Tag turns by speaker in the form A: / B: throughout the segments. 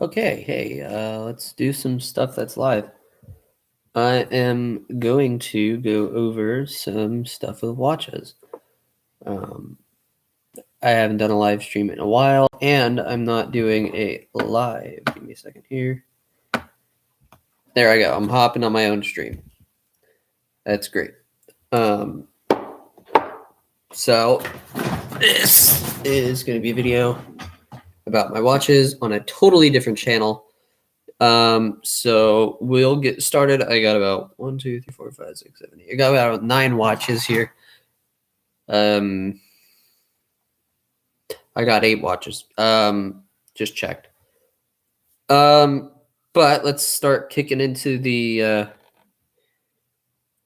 A: Okay, hey, let's do some stuff that's live. I am going to go over some stuff with watches. I haven't done a live stream in a while, and I'm not doing a live. Give me a second here. There I go. I'm hopping on my own stream. That's great. So this is going to be a video about my watches on a totally different channel. So we'll get started. I got about 1, 2, 3, 4, 5, 6, 7, 8. I got about 9 watches here. I got 8 watches. Just checked. But let's start kicking into the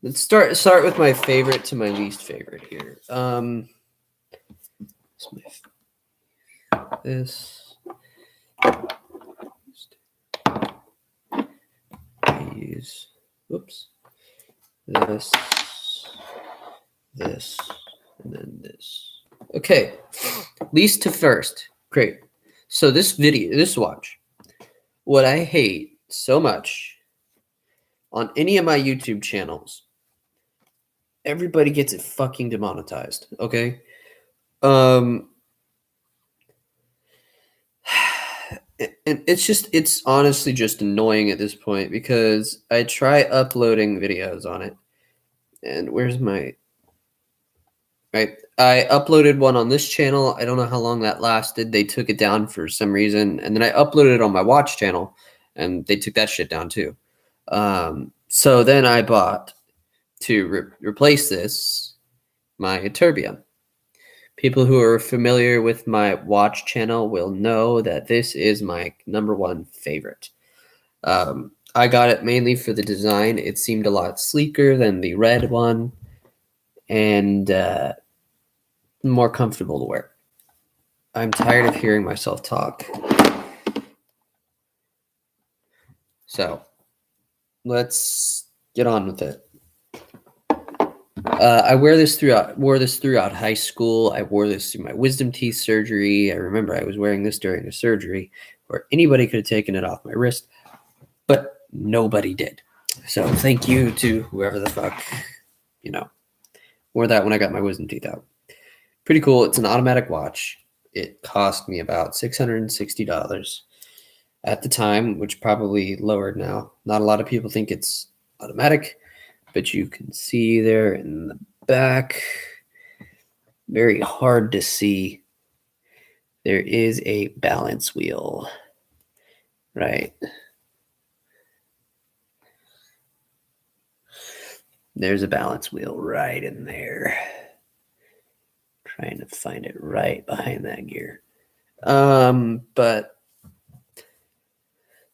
A: let's start with my favorite to my least favorite here. This use whoops. This, and then this. Okay, least to first. Great. So this watch, what I hate so much on any of my YouTube channels, everybody gets it fucking demonetized, okay? And it's honestly just annoying at this point because I try uploading videos on it. And where's my... Right. I uploaded one on this channel. I don't know how long that lasted. They took it down for some reason. And then I uploaded it on my watch channel and they took that shit down too. So then I bought to replace this, my Tourbillon. People who are familiar with my watch channel will know that this is my #1 favorite. I got it mainly for the design. It seemed a lot sleeker than the red one. And more comfortable to wear. I'm tired of hearing myself talk. So let's get on with it. I wore this throughout high school. I wore this through my wisdom teeth surgery. I remember I was wearing this during a surgery where anybody could have taken it off my wrist, but nobody did. So thank you to whoever the fuck, wore that when I got my wisdom teeth out. Pretty cool. It's an automatic watch. It cost me about $660 at the time, which probably lowered now. Not a lot of people think it's automatic, but you can see there in the back, very hard to see, there is a balance wheel, right? There's a balance wheel right in there. Trying to find it right behind that gear. But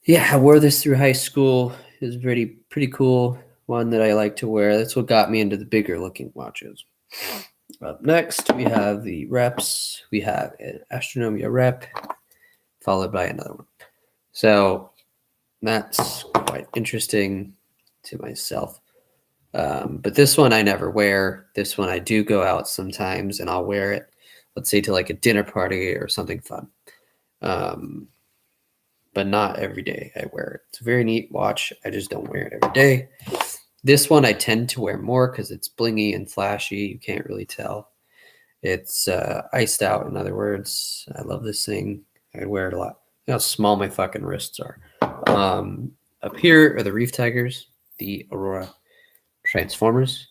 A: yeah, I wore this through high school. It was pretty cool. One that I like to wear. That's what got me into the bigger looking watches. Up next, we have the reps. We have an Astronomia rep, followed by another one. So that's quite interesting to myself. But this one I never wear. This one I do go out sometimes and I'll wear it, let's say to like a dinner party or something fun. But not every day I wear it. It's a very neat watch. I just don't wear it every day. This one I tend to wear more because it's blingy and flashy. You can't really tell. It's iced out, in other words. I love this thing. I wear it a lot. You know how small my fucking wrists are. Up here are the Reef Tigers, the Aurora Transformers.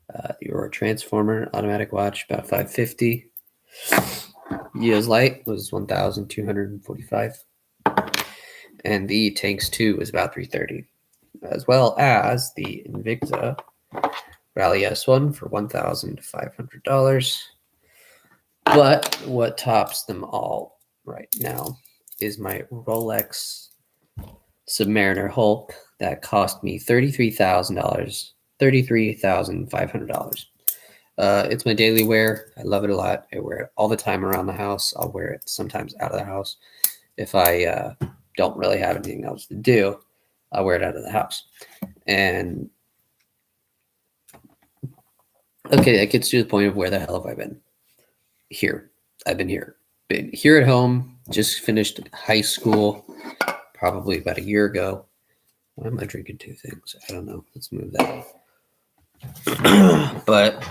A: The Aurora Transformer automatic watch, about $550. EOS Light was $1,245. And the Tanks 2 was about $330, as well as the Invicta Rally S1 for $1,500. But what tops them all right now is my Rolex Submariner Hulk that cost me $33,000, $33,500. It's my daily wear. I love it a lot. I wear it all the time around the house. I'll wear it sometimes out of the house. If I don't really have anything else to do, I'll wear it out of the house. And okay, that gets to the point of where the hell have I been? Here. I've been here. Been here at home. Just finished high school. probably about a year ago. Why am I drinking two things? I don't know. Let's move that. But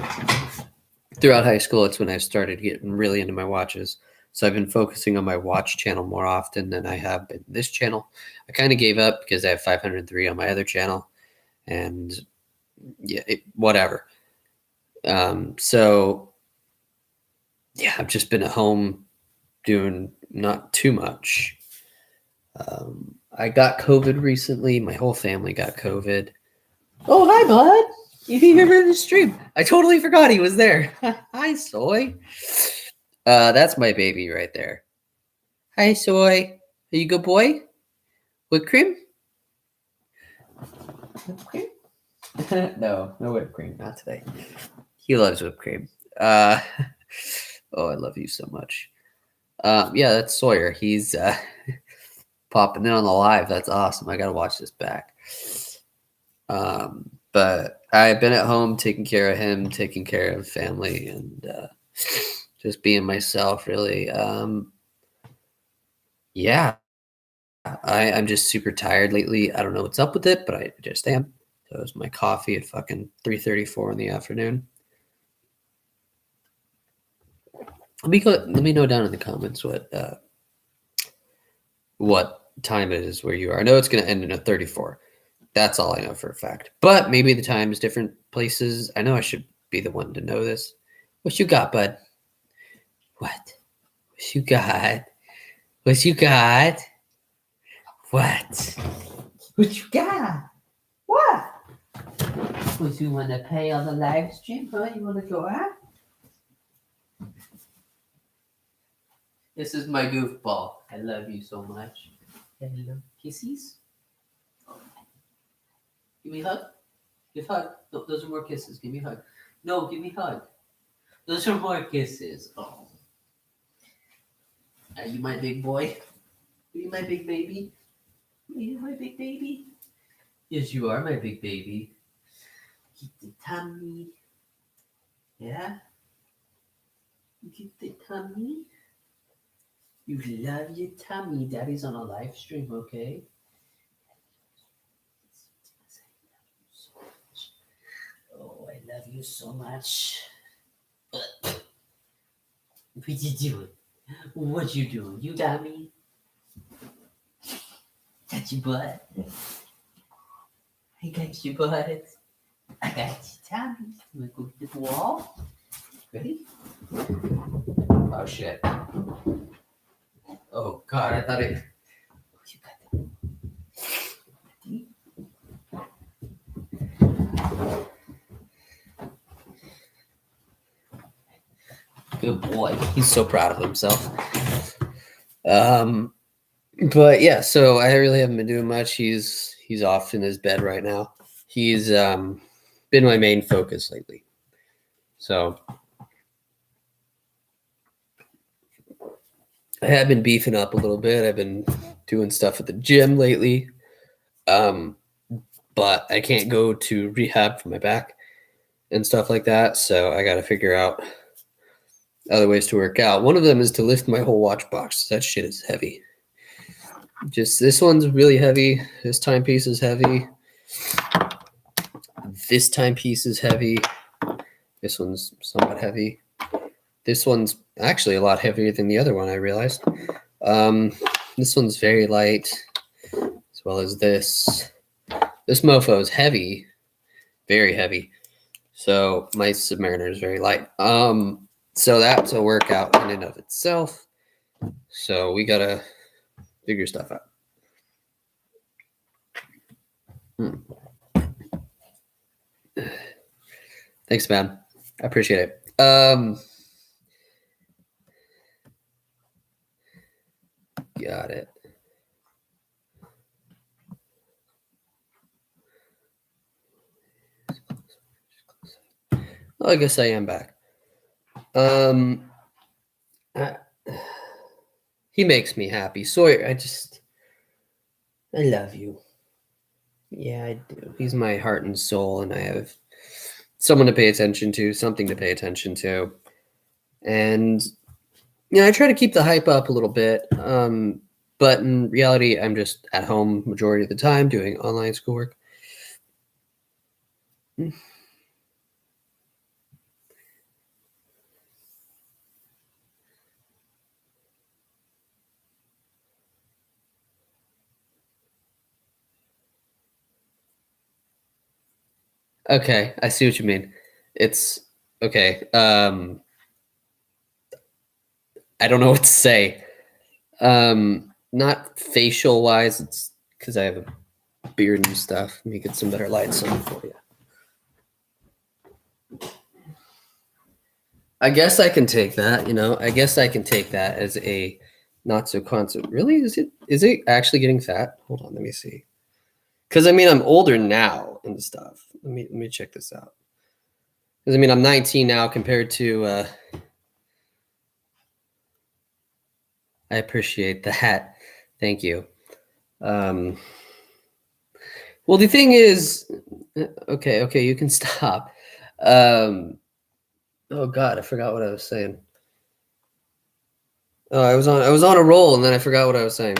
A: throughout high school, it's when I started getting really into my watches. So I've been focusing on my watch channel more often than I have been this channel. I kind of gave up because I have 503 on my other channel, and yeah, whatever. So yeah, I've just been at home doing not too much. I got COVID recently. My whole family got COVID. Oh, hi, bud. You here in the stream? I totally forgot he was there. Hi, Soy. That's my baby right there. Hi, Soy. Are you a good boy? Whipped cream? Whipped cream? No whipped cream. Not today. He loves whipped cream. Oh, I love you so much. Yeah, that's Sawyer. He's popping in on the live. That's awesome. I gotta watch this back. But I've been at home taking care of him, taking care of family, and just being myself, really. Yeah, I'm just super tired lately. I don't know what's up with it, but I just am. So it was my coffee at fucking 3:34 in the afternoon. Let me know down in the comments what time it is where you are. I know it's going to end in a 34. That's all I know for a fact. But maybe the time is different places. I know I should be the one to know this. What you got, bud? What? What you got? What you got? What? What you got? What? What you want to pay on the live stream? Huh? You want to go out? This is my goofball. I love you so much. Hello. Kisses? Give me a hug. Give a hug. No, those are more kisses. Give me a hug. No, give me a hug. Those are more kisses. Oh. Are you my big boy? Are you my big baby? Are you my big baby? Yes, you are my big baby. Get the tummy. Yeah? Get the tummy. You love your tummy. Daddy's on a live stream, okay? Oh, I love you so much. What you doing? What you doing? You got me? Got your butt? I got your butt. I got your tummy. You wanna go get the wall? Ready? Oh shit. Oh god, I thought it. You got good boy. He's so proud of himself. But yeah, so I really haven't been doing much. He's off in his bed right now. He's been my main focus lately. So I have been beefing up a little bit. I've been doing stuff at the gym lately. But I can't go to rehab for my back and stuff like that. So I got to figure out other ways to work out. One of them is to lift my whole watch box. That shit is heavy. Just this one's really heavy. This timepiece is heavy. This timepiece is heavy. This one's somewhat heavy. This one's actually a lot heavier than the other one, I realized. This one's very light, as well as this. This mofo is heavy, very heavy. So my Submariner is very light. So that's a workout in and of itself. So we gotta figure stuff out. Thanks, man. I appreciate it. Got it. Well, I guess I am back. He makes me happy. Sawyer, I love you. Yeah, I do. He's my heart and soul, and I have someone to pay attention to, something to pay attention to. And I try to keep the hype up a little bit. But But in reality, I'm just at home majority of the time doing online schoolwork. Okay, I see what you mean. It's okay. I don't know what to say. Not facial wise, it's because I have a beard and stuff. Let me get some better lights on for you. I guess I can take that, I guess I can take that as a not so constant. Really? Is it actually getting fat? Hold on, let me see. Because I mean I'm older now and stuff. Let me check this out. Because I mean I'm 19 now compared to I appreciate that. Thank you. Well the thing is okay, you can stop. Oh god, I forgot what I was saying. Oh, I was on a roll and then I forgot what I was saying.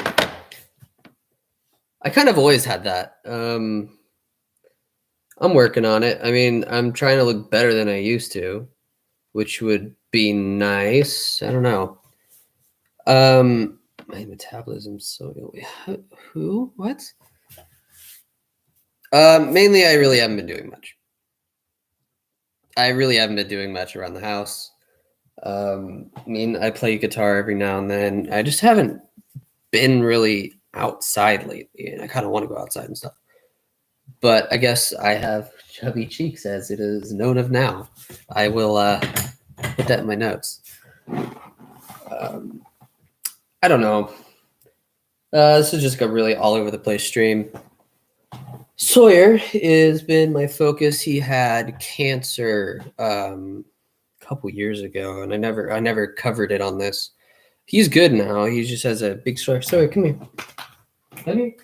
A: I kind of always had that. I'm working on it. I mean, I'm trying to look better than I used to, which would be nice. I don't know. My metabolism's so who? What? Mainly I really haven't been doing much. I really haven't been doing much around the house. I mean, I play guitar every now and then. I just haven't been really outside lately, and I kind of want to go outside and stuff. But I guess I have chubby cheeks, as it is known of now. I will put that in my notes. I don't know. This is just a really all over the place stream. Sawyer has been my focus. He had cancer a couple years ago, and I never covered it on this. He's good now. He just has a big scar. Sawyer, come here. Come here.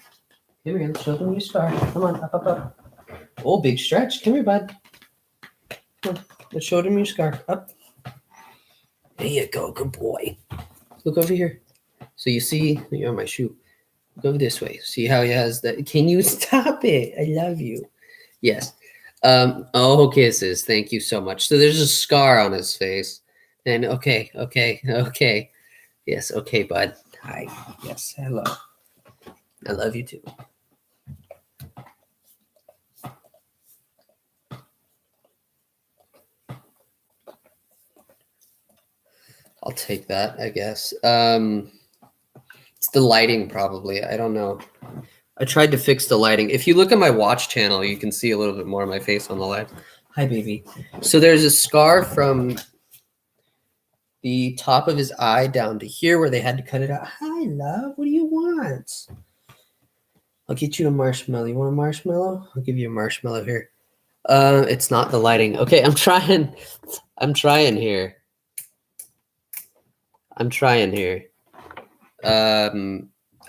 A: Come here. Let's show them your scar. Come on, up. Oh, big stretch. Come here, bud. Come on. Let's show them your scar. Up. There you go. Good boy. Look over here. So you see, you're on my shoe. Go this way. See how he has that? Can you stop it? I love you. Yes. Oh, kisses. Thank you so much. So there's a scar on his face. And okay. Yes, okay, bud. Hi. Yes, hello. I love you too. I'll take that, I guess. It's the lighting, probably. I don't know. I tried to fix the lighting. If you look at my watch channel, you can see a little bit more of my face on the live. Hi, baby. So there's a scar from the top of his eye down to here where they had to cut it out. Hi, love. What do you want? I'll get you a marshmallow. You want a marshmallow? I'll give you a marshmallow here. It's not the lighting. Okay, I'm trying here. I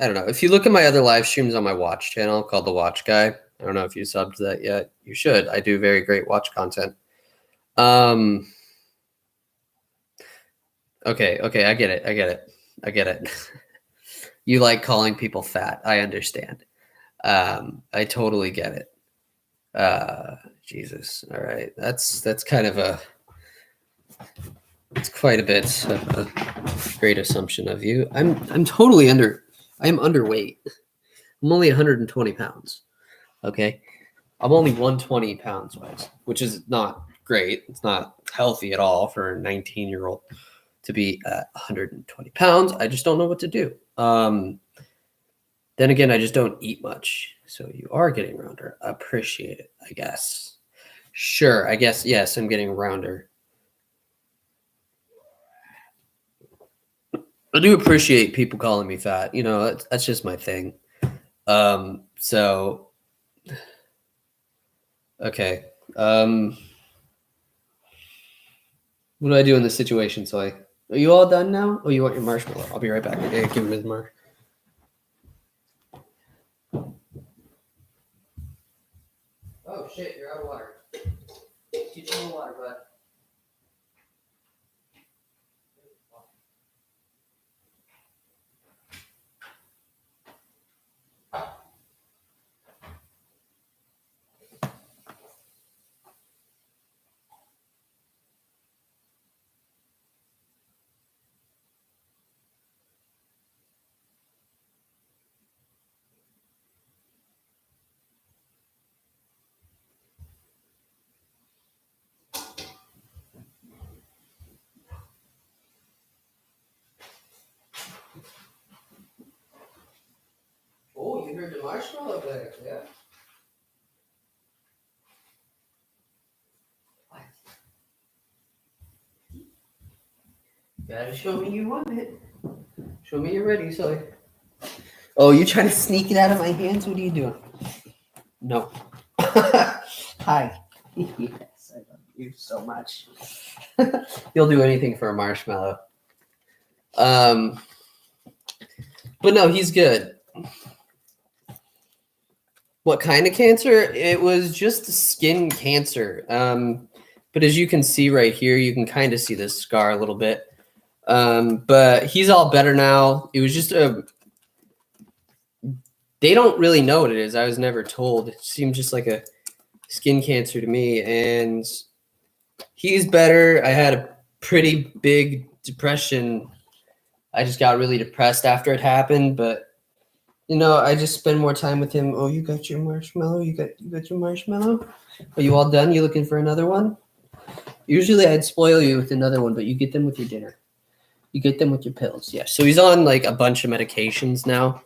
A: don't know. If you look at my other live streams on my watch channel called The Watch Guy, I don't know if you subbed to that yet. You should. I do very great watch content. Okay, I get it. You like calling people fat. I understand. I totally get it. Jesus. All right. That's kind of it's quite a bit of a great assumption of you. I'm underweight. I'm only 120 pounds. Okay. I'm only 120 pounds wise, which is not great. It's not healthy at all for a 19-year-old to be at 120 pounds. I just don't know what to do. Then again, I just don't eat much. So you are getting rounder. Appreciate it, I guess. Sure. I guess, yes, I'm getting rounder. I do appreciate people calling me fat. That's just my thing. So, okay. What do I do in this situation, Soy? Are you all done now? Oh, you want your marshmallow? I'll be right back. Okay, give him his mark. Oh shit, you're out of water. Get some more water, bud. heard the marshmallow back, yeah? What? Gotta show me you want it. Show me you're ready, Sully. Oh, you trying to sneak it out of my hands? What are you doing? No. Hi. Yes, I love you so much. You'll do anything for a marshmallow. But no, he's good. What kind of cancer? It was just skin cancer. But as you can see right here, you can kind of see this scar a little bit. But he's all better now. It was just they don't really know what it is. I was never told. It seemed just like a skin cancer to me, and he's better. I had a pretty big depression. I just got really depressed after it happened, but I just spend more time with him. Oh, you got your marshmallow? You got your marshmallow? Are you all done? You looking for another one? Usually I'd spoil you with another one, but you get them with your dinner. You get them with your pills. Yeah. So he's on like a bunch of medications now.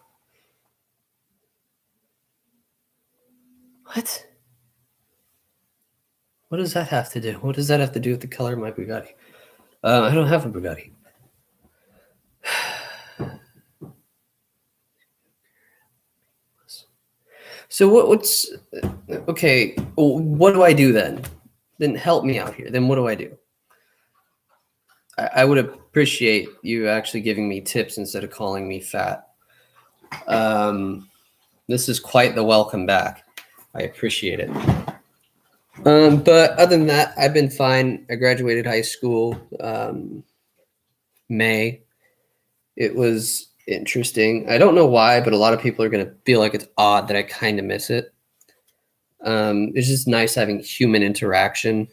A: What? What does that have to do? What does that have to do with the color of my Bugatti? I don't have a Bugatti. So what's okay? What do I do then? Then help me out here. Then what do I do? I would appreciate you actually giving me tips instead of calling me fat. This is quite the welcome back. I appreciate it. But other than that, I've been fine. I graduated high school May. It was interesting. I don't know why, but a lot of people are going to feel like it's odd that I kind of miss it. It's just nice having human interaction.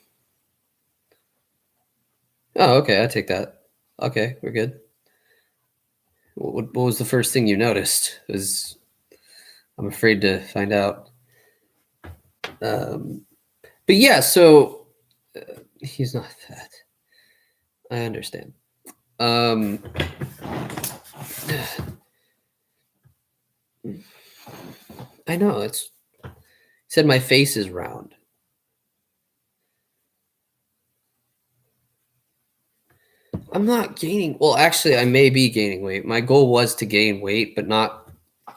A: Oh, okay. I take that. Okay, we're good. What was the first thing you noticed? I'm afraid to find out. But yeah, so he's not that. I understand. I know he said my face is round. I'm not gaining. Well, actually, I may be gaining weight. My goal was to gain weight, but not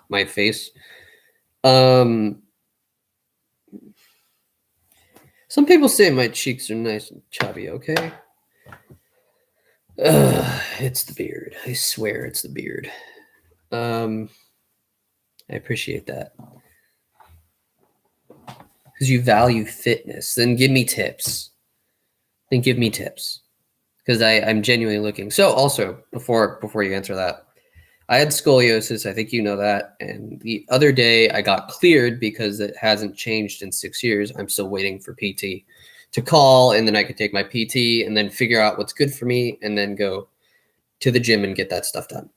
A: my face. Some people say my cheeks are nice and chubby. Okay. It's the beard. I swear it's the beard. I appreciate that. Because you value fitness. Then give me tips. Because I'm genuinely looking. So also, before you answer that, I had scoliosis. I think you know that. And the other day I got cleared because it hasn't changed in 6 years. I'm still waiting for PT to call, and then I could take my PT and then figure out what's good for me and then go to the gym and get that stuff done.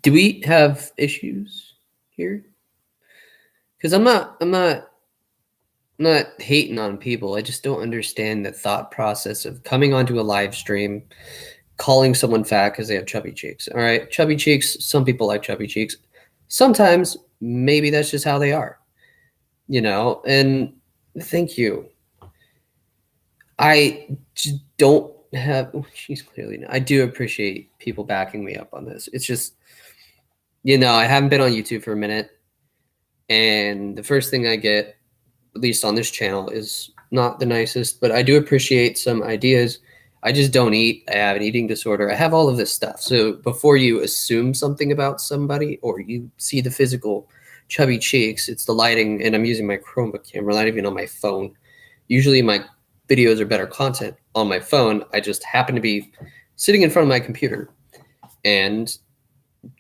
A: Do we have issues here? Because I'm not hating on people. I just don't understand the thought process of coming onto a live stream, calling someone fat because they have chubby cheeks. All right, chubby cheeks. Some people like chubby cheeks. Sometimes maybe that's just how they are, And thank you. I just don't have. Oh, she's clearly not. I do appreciate people backing me up on this. It's just, I haven't been on YouTube for a minute, and the first thing I get, at least on this channel, is not the nicest. But I do appreciate some ideas. I just don't eat. I have an eating disorder. I have all of this stuff. So before you assume something about somebody or you see the physical chubby cheeks, it's the lighting, and I'm using my Chromebook camera, not even on my phone. Usually my videos are better content on my phone. I just happen to be sitting in front of my computer and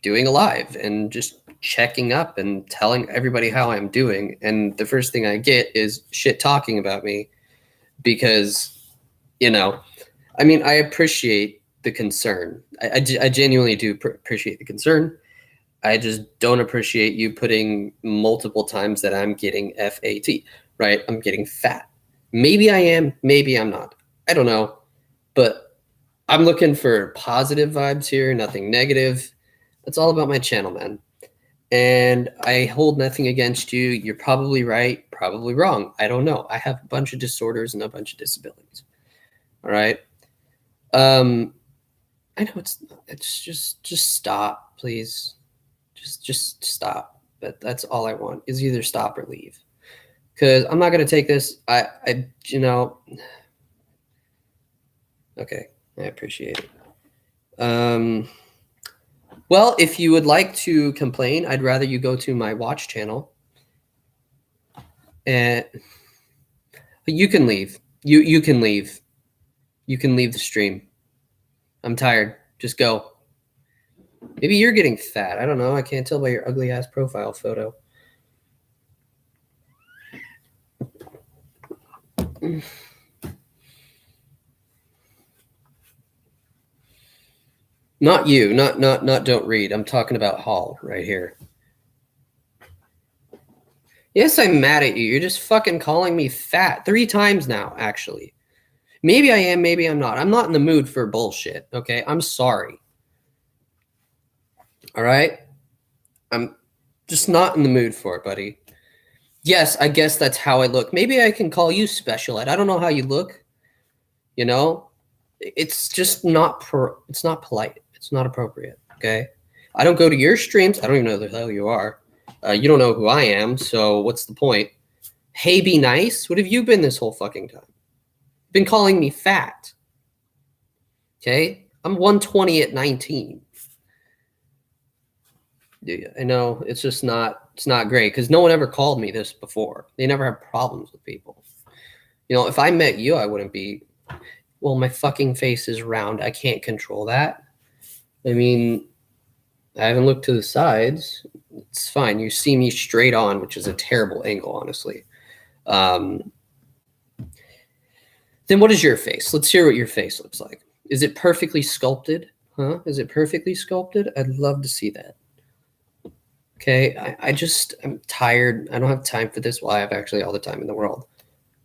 A: doing a live and just checking up and telling everybody how I'm doing. And the first thing I get is shit talking about me because, I appreciate the concern. I genuinely do appreciate the concern. I just don't appreciate you putting multiple times that I'm getting FAT, right? I'm getting fat. Maybe I am, maybe I'm not. I don't know. But I'm looking for positive vibes here, nothing negative. It's all about my channel, man. And I hold nothing against you. You're probably right, probably wrong. I don't know. I have a bunch of disorders and a bunch of disabilities. All right. I know it's just stop, please. Just stop. That's all I want is either stop or leave. Because I'm not gonna take this. I okay, I appreciate it. Well, if you would like to complain, I'd rather you go to my watch channel. And you can leave. You can leave. You can leave the stream. I'm tired. Just go. Maybe you're getting fat. I don't know. I can't tell by your ugly ass profile photo. Not you. Not don't read. I'm talking about Hall right here. Yes, I'm mad at you. You're just fucking calling me fat 3 times now, actually. Maybe I am, maybe I'm not. I'm not in the mood for bullshit, okay? I'm sorry. All right? I'm just not in the mood for it, buddy. Yes, I guess that's how I look. Maybe I can call you special ed. I don't know how you look. You know? It's just not it's not polite. It's not appropriate, okay? I don't go to your streams. I don't even know who the hell you are. You don't know who I am, so what's the point? Hey, be nice? What have you been this whole fucking time? Been calling me fat. Okay? I'm 120 at 19. I know it's just it's not great because no one ever called me this before. They never had problems with people. You know, if I met you, I wouldn't be, well, my fucking face is round. I can't control that. I mean, I haven't looked to the sides. It's fine. You see me straight on, which is a terrible angle, honestly. Then what is your face? Let's hear what your face looks like. Is it perfectly sculpted? Huh? Is it perfectly sculpted? I'd love to see that. Okay, I'm tired. I don't have time for this. Well, I have actually all the time in the world.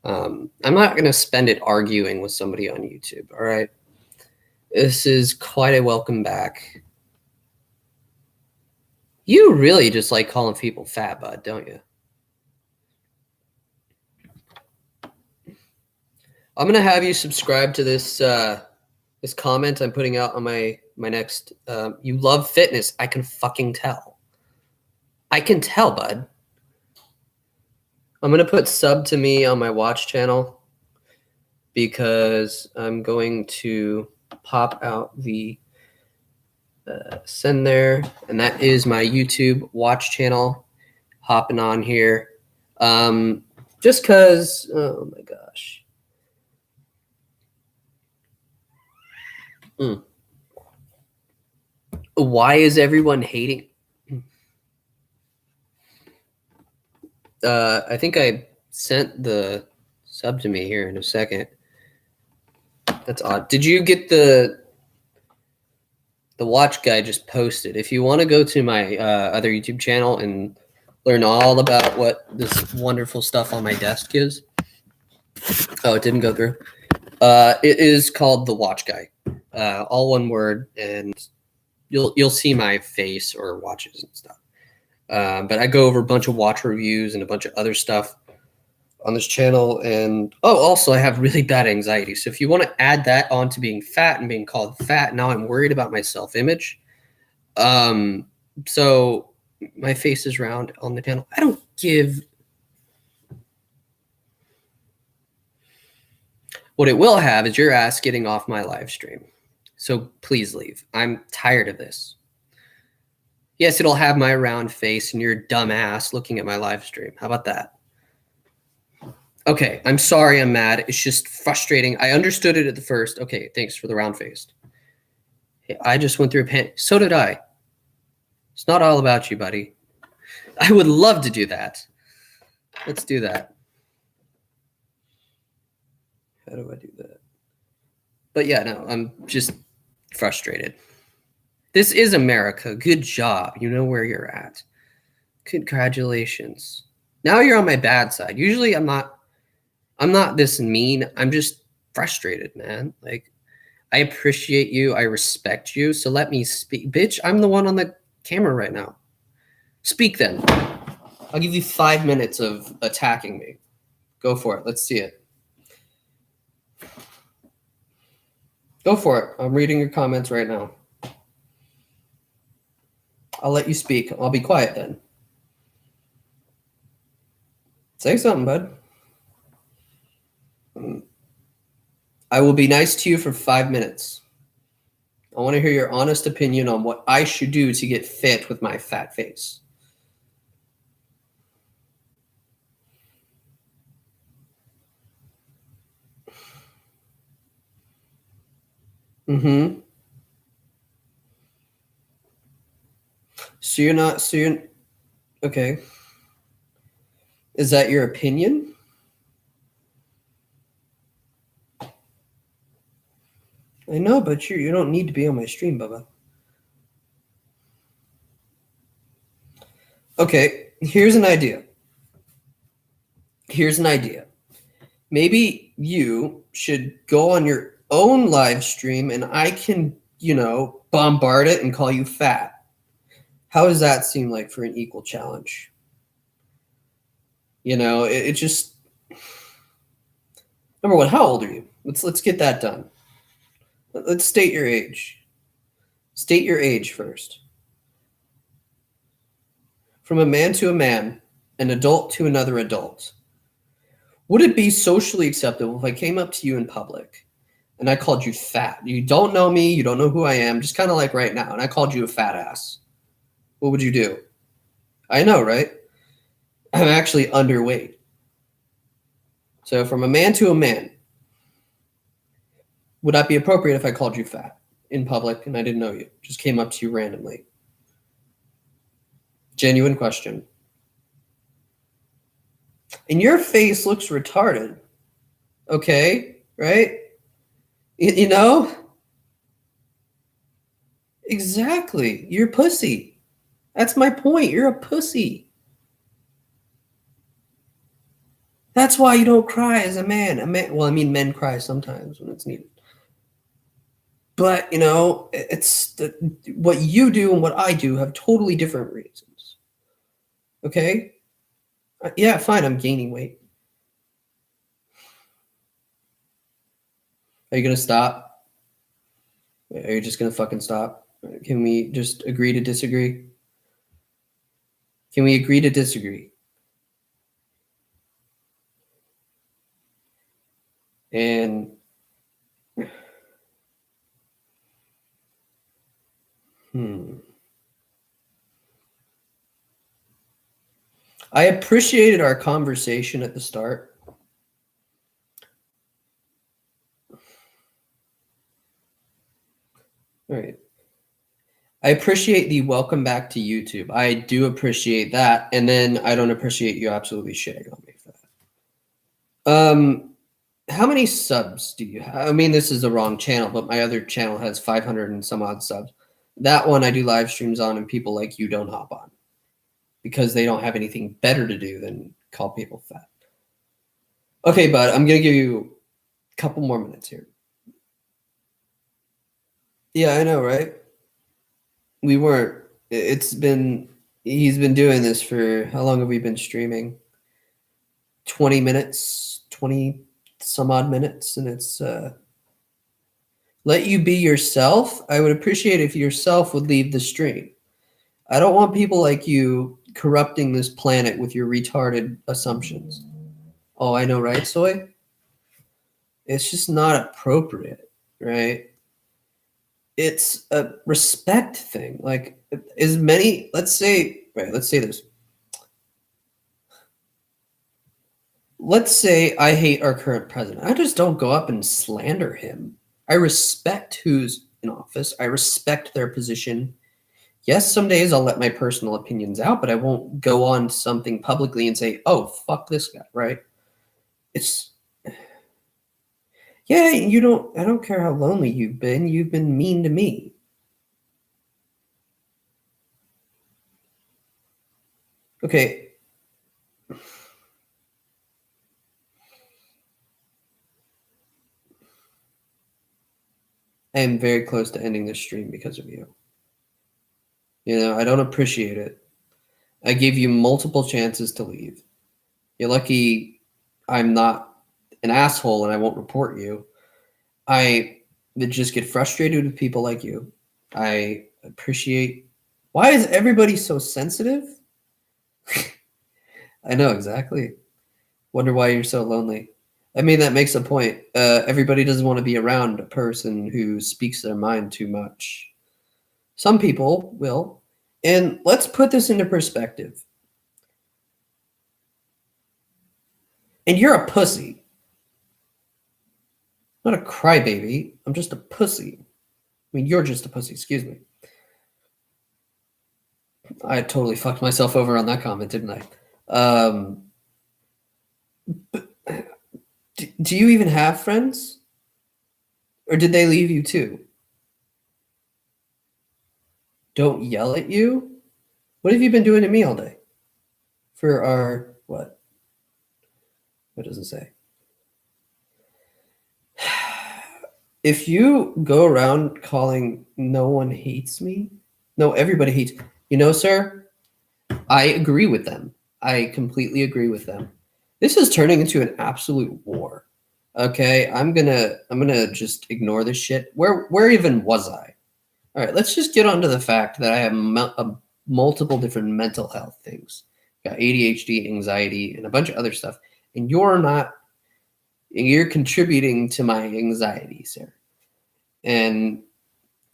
A: I'm not going to spend it arguing with somebody on YouTube, all right? This is quite a welcome back. You really just like calling people fat, bud, don't you? I'm going to have you subscribe to this this comment I'm putting out on my next. You love fitness. I can fucking tell. I can tell, bud. I'm going to put sub to me on my watch channel because I'm going to pop out the send there. And that is my YouTube watch channel hopping on here. Just because, oh my gosh. Why is everyone hating? I think I sent the sub to me here in a second. That's odd. Did you get the watch guy just posted? If you want to go to my other YouTube channel and learn all about what this wonderful stuff on my desk is. Oh, it didn't go through. It is called The Watch Guy. All one word, and you'll see my face or watches and stuff. But I go over a bunch of watch reviews and a bunch of other stuff on this channel. And also I have really bad anxiety. So if you want to add that on to being fat and being called fat, now I'm worried about my self-image. So my face is round on the channel. I don't give. What it will have is your ass getting off my live stream. So please leave. I'm tired of this. Yes, it'll have my round face and your dumb ass looking at my live stream. How about that? Okay, I'm sorry I'm mad. It's just frustrating. I understood it at the first. Okay, thanks for the round face. Hey, I just went through a panic. So did I. It's not all about you, buddy. I would love to do that. Let's do that. How do I do that? But yeah, no, I'm just frustrated. This is America. Good job. You know where you're at. Congratulations. Now you're on my bad side. Usually I'm I'm not this mean. I'm just frustrated, man. Like, I appreciate you. I respect you. So let me speak. Bitch, I'm the one on the camera right now. Speak then. I'll give you 5 minutes of attacking me. Go for it. Let's see it. Go for it. I'm reading your comments right now. I'll let you speak. I'll be quiet then. Say something, bud. I will be nice to you for 5 minutes. I want to hear your honest opinion on what I should do to get fit with my fat face. Mm-hmm. So you're, okay. Is that your opinion? I know, but you don't need to be on my stream, Bubba. Okay, here's an idea. Maybe you should go on your own live stream and I can, bombard it and call you fat. How does that seem like for an equal challenge? It just, number one, how old are you? Let's get that done. Let's state your age. State your age first. From a man to a man, an adult to another adult. Would it be socially acceptable if I came up to you in public and I called you fat? You don't know me, you don't know who I am, just kind of like right now, and I called you a fat ass. What would you do? I know, right? I'm actually underweight. So from a man to a man, would that be appropriate if I called you fat in public and I didn't know you? Just came up to you randomly. Genuine question. And your face looks retarded. Okay, right? You know? Exactly. You're a pussy. That's my point. You're a pussy. That's why you don't cry as a man. Well, I mean, men cry sometimes when it's needed. But, what you do and what I do have totally different reasons. Okay? Yeah, fine, I'm gaining weight. Are you going to stop? Are you just going to fucking stop? Can we just agree to disagree? Can we agree to disagree? And I appreciated our conversation at the start. All right. I appreciate the welcome back to YouTube. I do appreciate that. And then I don't appreciate you absolutely shitting on me for that. How many subs do you have? I mean, this is the wrong channel, but my other channel has 500 and some odd subs. That one I do live streams on, and people like you don't hop on because they don't have anything better to do than call people fat. Okay, bud, I'm going to give you a couple more minutes here. Yeah, I know, right? We weren't. He's been doing this for, how long have we been streaming? 20 minutes, 20 some odd minutes, and it's let you be yourself. I would appreciate if yourself would leave the stream. I don't want people like you corrupting this planet with your retarded assumptions. Oh, I know, right, Soy? It's just not appropriate, right? It's a respect thing. Like, let's say this. Let's say I hate our current president. I just don't go up and slander him. I respect who's in office. I respect their position. Yes, some days I'll let my personal opinions out, but I won't go on something publicly and say, "Oh, fuck this guy," right? It's yeah, I don't care how lonely you've been mean to me. Okay. I am very close to ending this stream because of you. You know, I don't appreciate it. I gave you multiple chances to leave. You're lucky I'm not an asshole and I won't report you. I just get frustrated with people like you. I appreciate. Why is everybody so sensitive? I know exactly. Wonder why you're so lonely. I mean, that makes a point. Everybody doesn't want to be around a person who speaks their mind too much. Some people will. And let's put this into perspective. And you're a pussy. Not a crybaby. I'm just a pussy. I mean, you're just a pussy. Excuse me. I totally fucked myself over on that comment, didn't I? Do you even have friends? Or did they leave you too? Don't yell at you? What have you been doing to me all day? For our, what? What does it say? If you go around calling no one hates me, no, everybody hates, you know, sir, I agree with them. I completely agree with them. This is turning into an absolute war. Okay, I'm gonna just ignore this shit. Where even was I? All right, let's just get on to the fact that I have multiple different mental health things. Got ADHD, anxiety, and a bunch of other stuff. And you're contributing to my anxiety, sir. And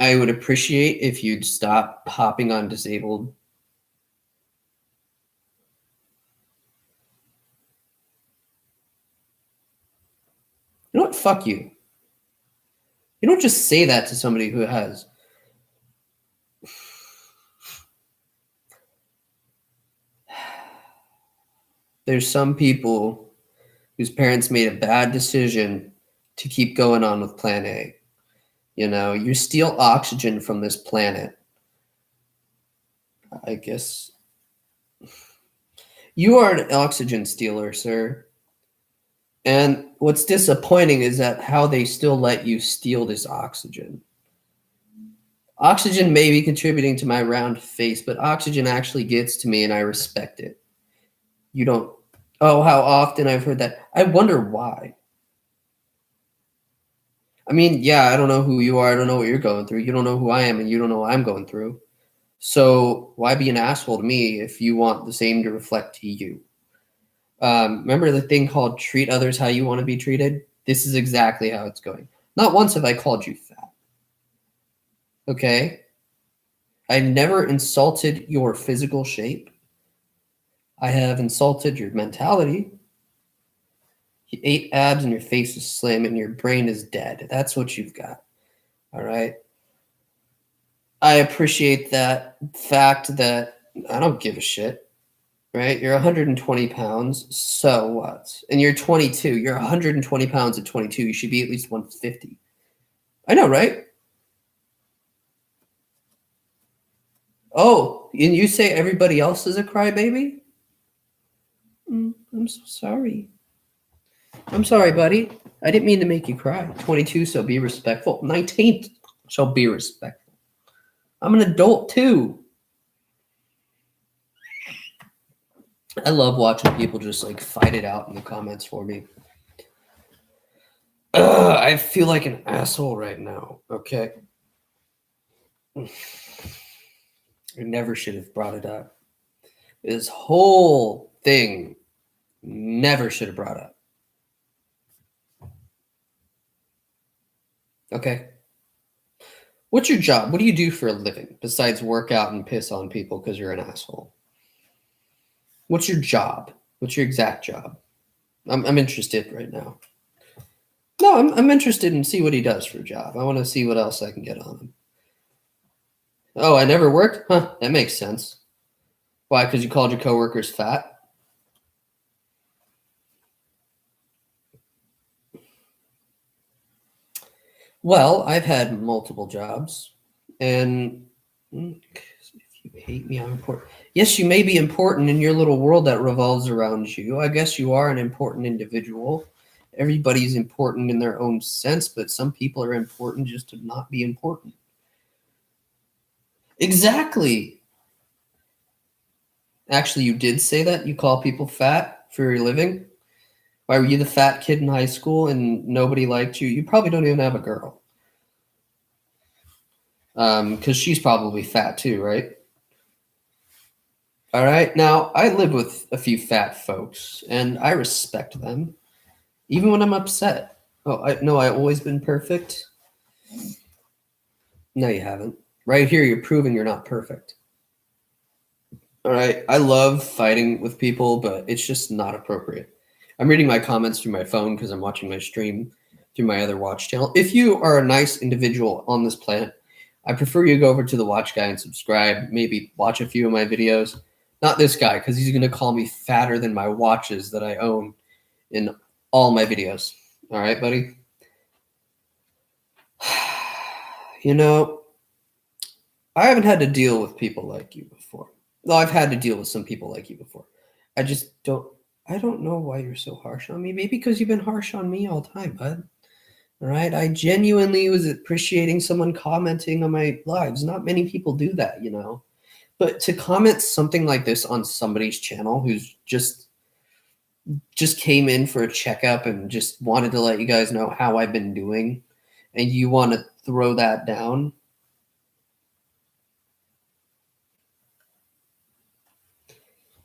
A: I would appreciate if you'd stop hopping on disabled. You know what? Fuck you. You don't just say that to somebody who has. There's some people whose parents made a bad decision to keep going on with plan A. You know, you steal oxygen from this planet. I guess you are an oxygen stealer, sir. And what's disappointing is that how they still let you steal this oxygen. Oxygen may be contributing to my round face, but oxygen actually gets to me and I respect it. You don't. Oh, how often I've heard that. I wonder why. I mean, yeah, I don't know who you are. I don't know what you're going through. You don't know who I am, and you don't know what I'm going through. So why be an asshole to me if you want the same to reflect to you? Remember the thing called treat others how you want to be treated? This is exactly how it's going. Not once have I called you fat. Okay? I never insulted your physical shape. I have insulted your mentality. You ate abs and your face is slim and your brain is dead. That's what you've got. All right? I appreciate that fact that I don't give a shit. Right? You're 120 pounds. So what? And you're 22. You're 120 pounds at 22. You should be at least 150. I know, right? Oh, and you say everybody else is a crybaby? I'm so sorry. I'm sorry, buddy. I didn't mean to make you cry. 22, so be respectful. 19, so be respectful. I'm an adult too. I love watching people just like fight it out in the comments for me. I feel like an asshole right now. Okay. I never should have brought it up. This whole thing never should have brought up. Okay. What's your job? What do you do for a living besides work out and piss on people because you're an asshole? What's your job? What's your exact job? I'm interested right now. No, I'm interested in see what he does for a job. I want to see what else I can get on him. Oh, I never worked? Huh, that makes sense. Why? Because you called your coworkers fat? Well, I've had multiple jobs, and if you hate me, I'm important. Yes, you may be important in your little world that revolves around you. I guess you are an important individual. Everybody's important in their own sense, but some people are important just to not be important. Exactly. Actually, you did say that? You call people fat for your living? Why were you the fat kid in high school and nobody liked you? You probably don't even have a girl. Because she's probably fat too, right? All right. Now, I live with a few fat folks, and I respect them, even when I'm upset. Oh, I've always been perfect. No, you haven't. Right here, you're proving you're not perfect. All right. I love fighting with people, but it's just not appropriate. I'm reading my comments through my phone because I'm watching my stream through my other watch channel. If you are a nice individual on this planet, I prefer you go over to the watch guy and subscribe. Maybe watch a few of my videos. Not this guy, because he's going to call me fatter than my watches that I own in all my videos. All right, buddy? You know, I haven't had to deal with people like you before. No, I've had to deal with some people like you before. I just don't. I don't know why you're so harsh on me. Maybe because you've been harsh on me all the time, bud. All right. I genuinely was appreciating someone commenting on my lives. Not many people do that, you know. But to comment something like this on somebody's channel who's just came in for a checkup and just wanted to let you guys know how I've been doing, and you want to throw that down.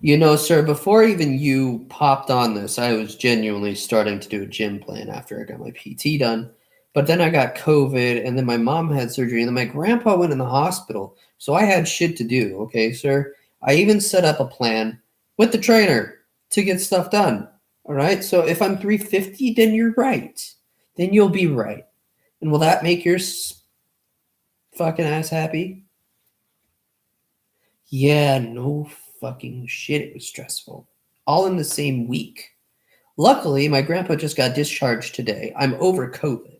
A: You know, sir, before even you popped on this, I was genuinely starting to do a gym plan after I got my PT done. But then I got COVID, and then my mom had surgery, and then my grandpa went in the hospital. So I had shit to do, okay, sir? I even set up a plan with the trainer to get stuff done. All right? So if I'm 350, then you're right. Then you'll be right. And will that make your fucking ass happy? Yeah, no fucking shit. It was stressful. All in the same week. Luckily, my grandpa just got discharged today. I'm over COVID.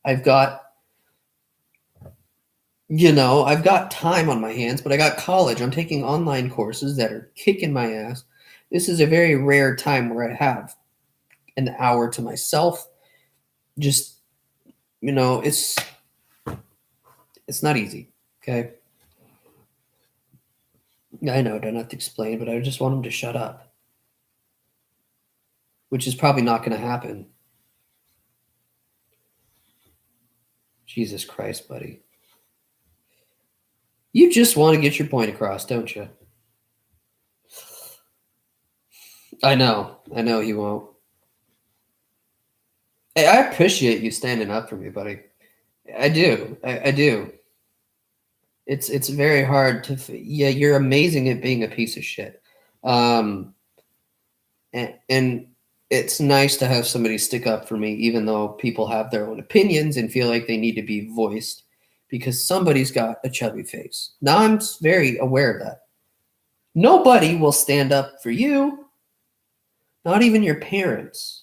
A: I've got, I've got time on my hands, but I got college. I'm taking online courses that are kicking my ass. This is a very rare time where I have an hour to myself. Just, it's not easy. Okay. I know, I don't have to explain, but I just want him to shut up, which is probably not going to happen. Jesus Christ, buddy. You just want to get your point across, don't you? I know he won't. Hey, I appreciate you standing up for me, buddy. I do. I do. It's very hard to. Yeah, you're amazing at being a piece of shit. Um, and it's nice to have somebody stick up for me, even though people have their own opinions and feel like they need to be voiced because somebody's got a chubby face. Now I'm very aware of that. Nobody will stand up for you, not even your parents.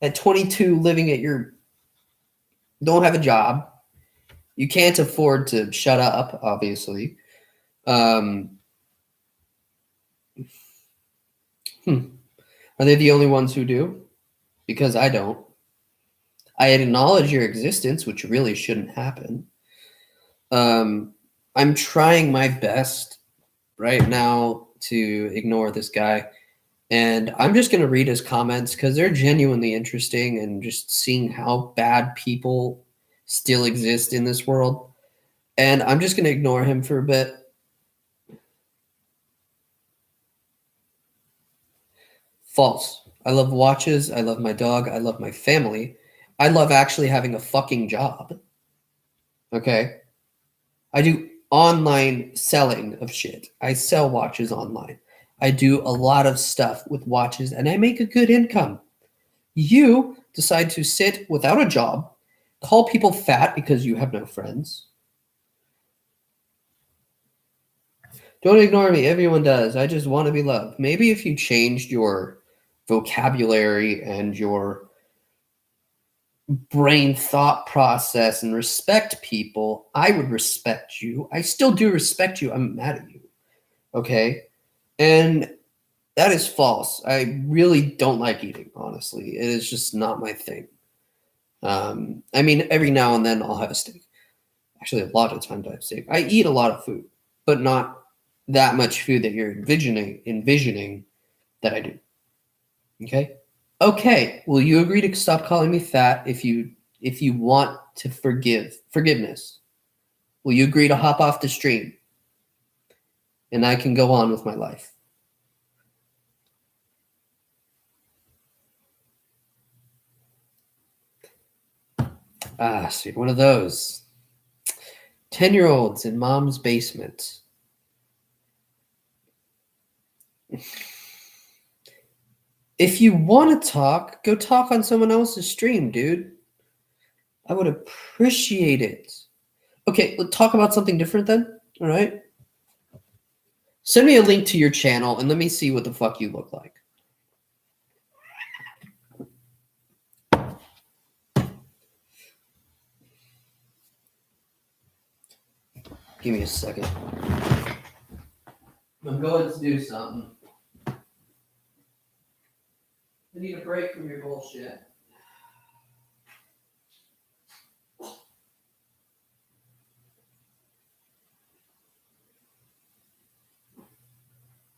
A: At 22, living at your, don't have a job. You can't afford to shut up, obviously. Um, Are they the only ones who do? Because I don't. I acknowledge your existence, which really shouldn't happen. I'm trying my best right now to ignore this guy. And I'm just going to read his comments because they're genuinely interesting and just seeing how bad people still exist in this world. And I'm just going to ignore him for a bit. False. I love watches. I love my dog. I love my family. I love actually having a fucking job. Okay. I do online selling of shit. I sell watches online. I do a lot of stuff with watches and I make a good income. You decide to sit without a job, call people fat because you have no friends. Don't ignore me. Everyone does. I just want to be loved. Maybe if you changed your vocabulary and your brain thought process and respect people, I would respect you. I still do respect you. I'm mad at you. Okay. And That is false. I really don't like eating, honestly. It is just not my thing. I mean, every now and then I'll have a steak. Actually, a lot of times I have steak. I eat a lot of food, but not that much food that you're envisioning that I do. Okay? Okay. Will you agree to stop calling me fat if you want to forgiveness? Will you agree to hop off the stream and I can go on with my life? Ah, see, one of those 10-year-olds in mom's basement. If you want to talk, go talk on someone else's stream, dude. I would appreciate it. Okay, let's talk about something different then. All right. Send me a link to your channel and let me see what the fuck you look like. Give me a second. I'm going to do something. I need a break from your bullshit.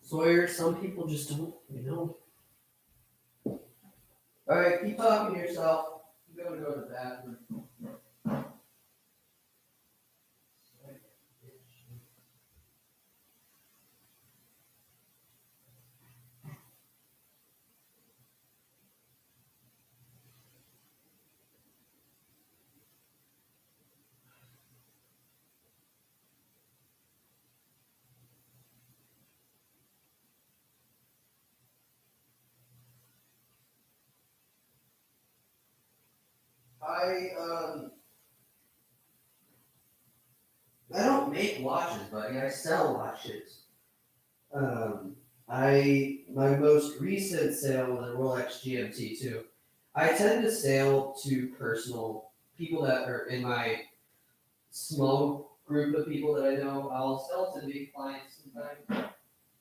A: Sawyer, some people just don't, you know. All right, keep talking to yourself. I'm going to go to the bathroom. I don't make watches, buddy. I sell watches. My most recent sale was a Rolex GMT 2. I tend to sell to personal people that are in my small group of people that I know. I'll sell to big clients sometimes,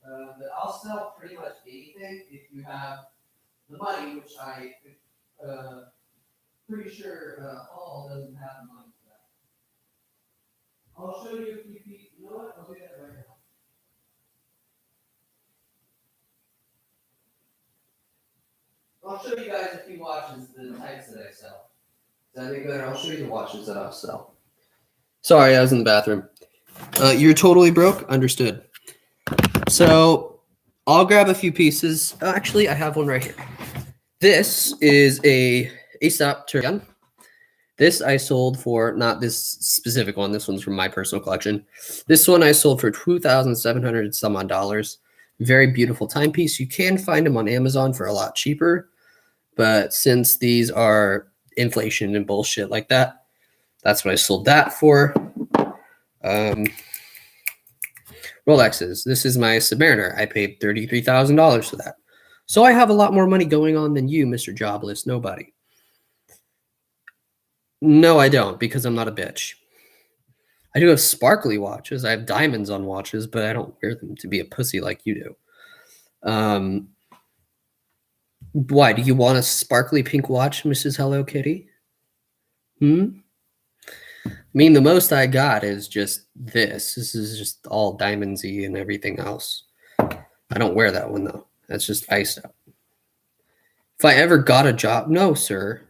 A: but I'll sell pretty much anything if you have the money, which I pretty sure Paul doesn't have the money for that. I'll show you a few pieces. You know what? I'll do that right now. I'll show you guys a few watches, the types that I sell. Does that make better? I'll show you the watches that I'll sell. Sorry, I was in the bathroom. You're totally broke? Understood. So I'll grab a few pieces. Actually, I have one right here. This is a Aesop Turgan. This I sold for, not this specific one. This one's from my personal collection. This one I sold for $2,700 some odd dollars. Very beautiful timepiece. You can find them on Amazon for a lot cheaper. But since these are inflation and bullshit like that, that's what I sold that for. Rolexes. This is my Submariner. I paid $33,000 for that. So I have a lot more money going on than you, Mr. Jobless Nobody. No, I don't, because I'm not a bitch. I do have sparkly watches. I have diamonds on watches, but I don't wear them to be a pussy like you do. Why? Do you want a sparkly pink watch, Mrs. Hello Kitty? I mean, the most I got is just this. This is just all diamondsy and everything else. I don't wear that one, though. That's just iced out. If I ever got a job, no, sir.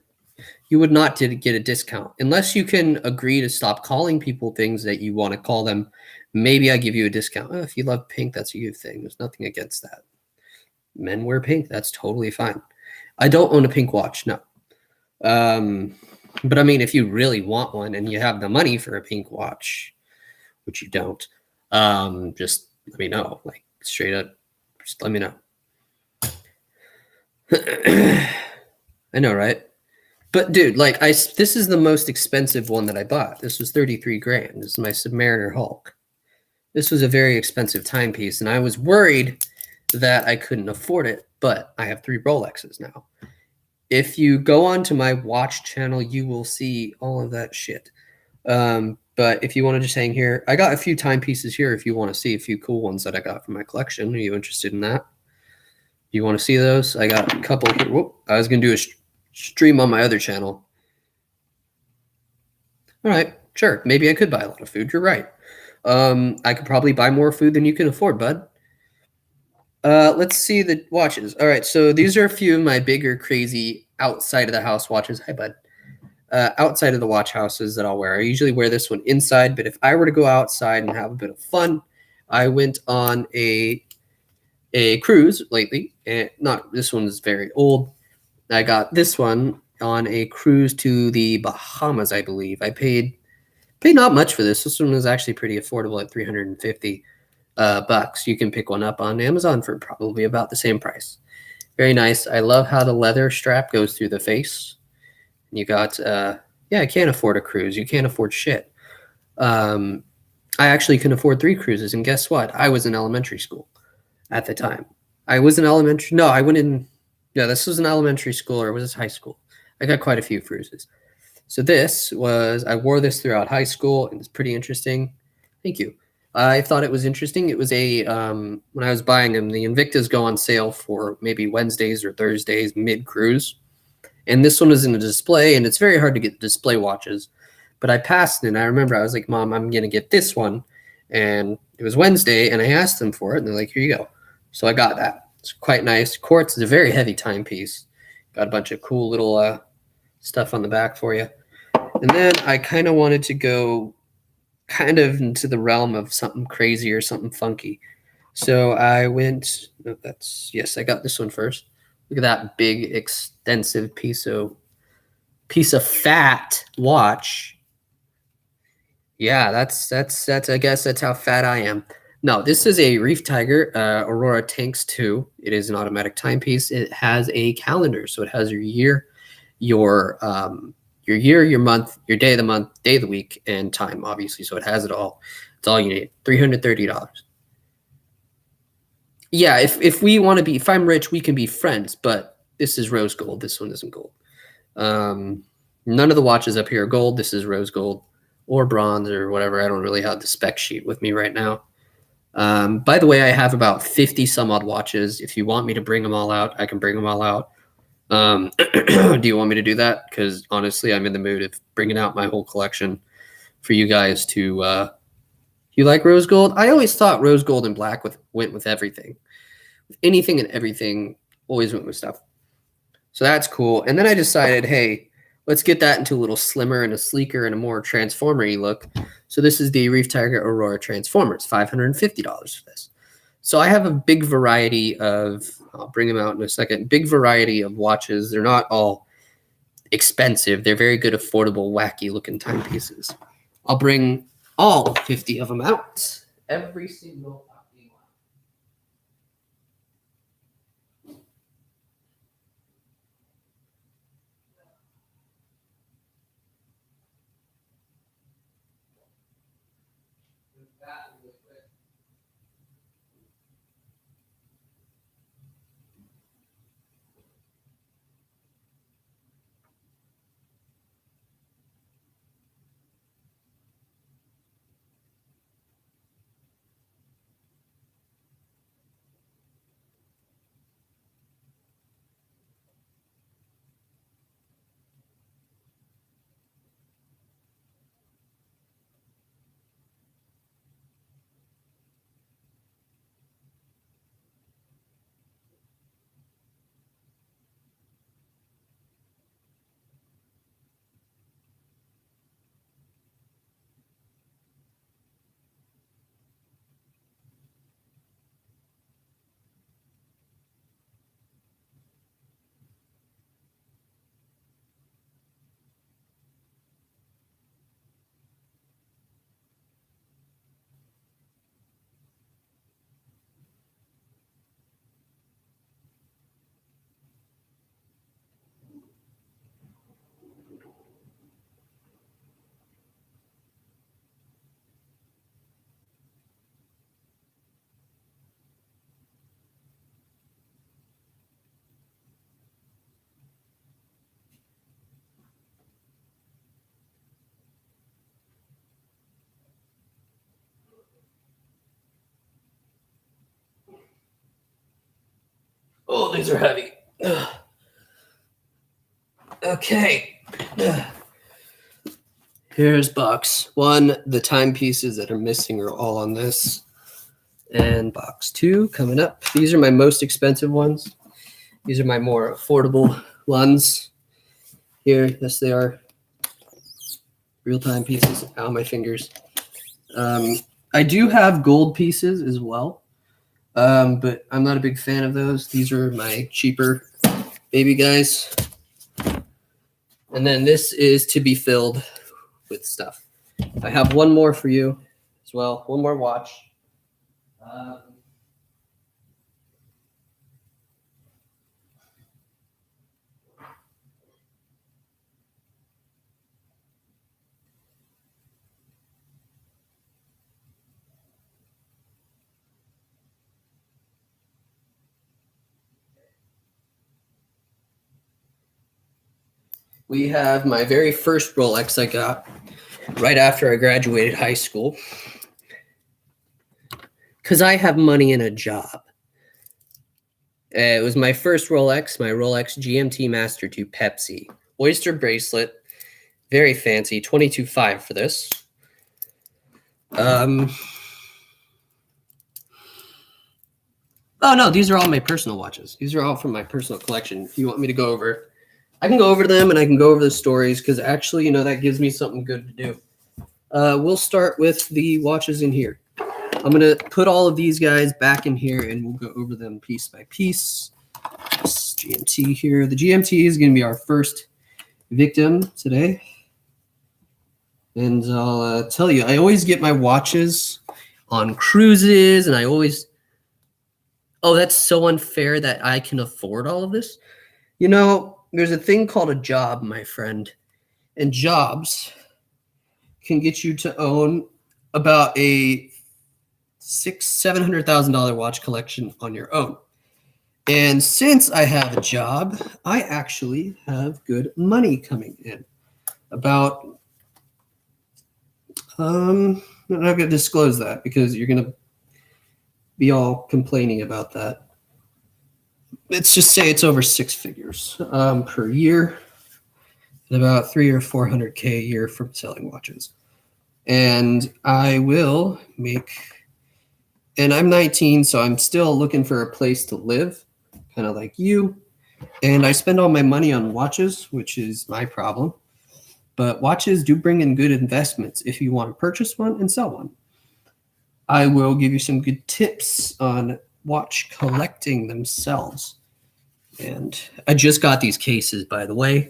A: You would not get a discount. Unless you can agree to stop calling people things that you want to call them, maybe I give you a discount. Oh, if you love pink, that's a you thing. There's nothing against that. Men wear pink. That's totally fine. I don't own a pink watch, no. But I mean, if you really want one and you have the money for a pink watch, which you don't, just let me know. Like straight up, just let me know. I know, right? But dude, like this is the most expensive one that I bought. This was 33 grand. This is my Submariner Hulk. This was a very expensive timepiece, and I was worried that I couldn't afford it, but I have 3 Rolexes now. If you go onto my watch channel, you will see all of that shit. But if you want to just hang here, I got a few timepieces here if you want to see a few cool ones that I got from my collection. Are you interested in that? You want to see those? I got a couple here. Whoop, I was going to do a stream on my other channel. All right, sure. Maybe I could buy a lot of food. You're right. I could probably buy more food than you can afford, bud. Let's see the watches. All right, so these are a few of my bigger, crazy outside of the house watches. Hi, bud. Outside of the watch houses that I'll wear. I usually wear this one inside, but if I were to go outside and have a bit of fun, I went on a cruise lately, and not this one is very old. I got this one on a cruise to the Bahamas, I believe. I paid not much for this. This one was actually pretty affordable at 350 bucks. You can pick one up on Amazon for probably about the same price. Very nice. I love how the leather strap goes through the face. You got yeah, I can't afford a cruise. You can't afford shit. I actually can afford 3 cruises, and guess what? I was in elementary school at the time. I was in elementary. No, I went in. Yeah, this was an elementary school, or was this high school? I got quite a few cruises. So this was, I wore this throughout high school, and it's pretty interesting. Thank you. I thought it was interesting. It was a, when I was buying them, the Invictas go on sale for maybe Wednesdays or Thursdays mid-cruise. And this one was in a display, and it's very hard to get display watches. But I passed it, and I remember I was like, Mom, I'm going to get this one. And it was Wednesday, and I asked them for it, and they're like, here you go. So I got that. It's quite nice. Quartz is a very heavy timepiece. Got a bunch of cool little stuff on the back for you. And then I kind of wanted to go kind of into the realm of something crazy or something funky. So I went, yes, I got this one first. Look at that big, extensive piece of fat watch. Yeah, that's I guess that's how fat I am. No, this is a Reef Tiger Aurora Tanks 2. It is an automatic timepiece. It has a calendar, so it has your year, your year, your month, your day of the month, day of the week, and time, obviously. So it has it all. It's all you need. $330. Yeah, if we want to be, if I'm rich, we can be friends. But this is rose gold. This one isn't gold. None of the watches up here are gold. This is rose gold or bronze or whatever. I don't really have the spec sheet with me right now. By the way, I have about 50 some odd watches. If you want me to bring them all out, I can bring them all out. Do you want me to do that? Because honestly, I'm in the mood of bringing out my whole collection for you guys to. You like rose gold? I always thought rose gold and black went with everything. Anything and everything always went with stuff. So that's cool. And then I decided, hey, let's get that into a little slimmer and a sleeker and a more transformer-y look. So this is the Reef Tiger Aurora Transformer. It's $550 for this. So I have a big variety of, I'll bring them out in a second, big variety of watches. They're not all expensive. They're very good, affordable, wacky looking timepieces. I'll bring all 50 of them out. Every single these are heavy. Okay. Here's box one. The timepieces that are missing are all on this. And box two coming up. These are my most expensive ones. These are my more affordable ones. Here, yes, they are. Real timepieces. Ow, my fingers. I do have gold pieces as well, but I'm not a big fan of those. These are my cheaper baby guys. And then this is to be filled with stuff. I have one more for you as well. One more watch. We have my very first Rolex I got right after I graduated high school. Because I have money in a job. It was my first Rolex, my Rolex GMT Master 2 Pepsi. Oyster bracelet. Very fancy. $22,500 for this. Oh, no, these are all my personal watches. These are all from my personal collection. If you want me to go over, I can go over them and I can go over the stories because actually, that gives me something good to do. We'll start with the watches in here. I'm going to put all of these guys back in here and we'll go over them piece by piece. This GMT here. The GMT is going to be our first victim today. And I'll tell you, I always get my watches on cruises and I always... Oh, that's so unfair that I can afford all of this. There's a thing called a job, my friend. And jobs can get you to own about a $700,000 watch collection on your own. And since I have a job, I actually have good money coming in. About, I'm not going to disclose that because you're going to be all complaining about that. Let's just say it's over 6 figures per year, and about 300 or 400K a year from selling watches. And I will make, and I'm 19, so I'm still looking for a place to live, kind of like you. And I spend all my money on watches, which is my problem. But watches do bring in good investments if you want to purchase one and sell one. I will give you some good tips on watch collecting themselves. And I just got these cases, by the way.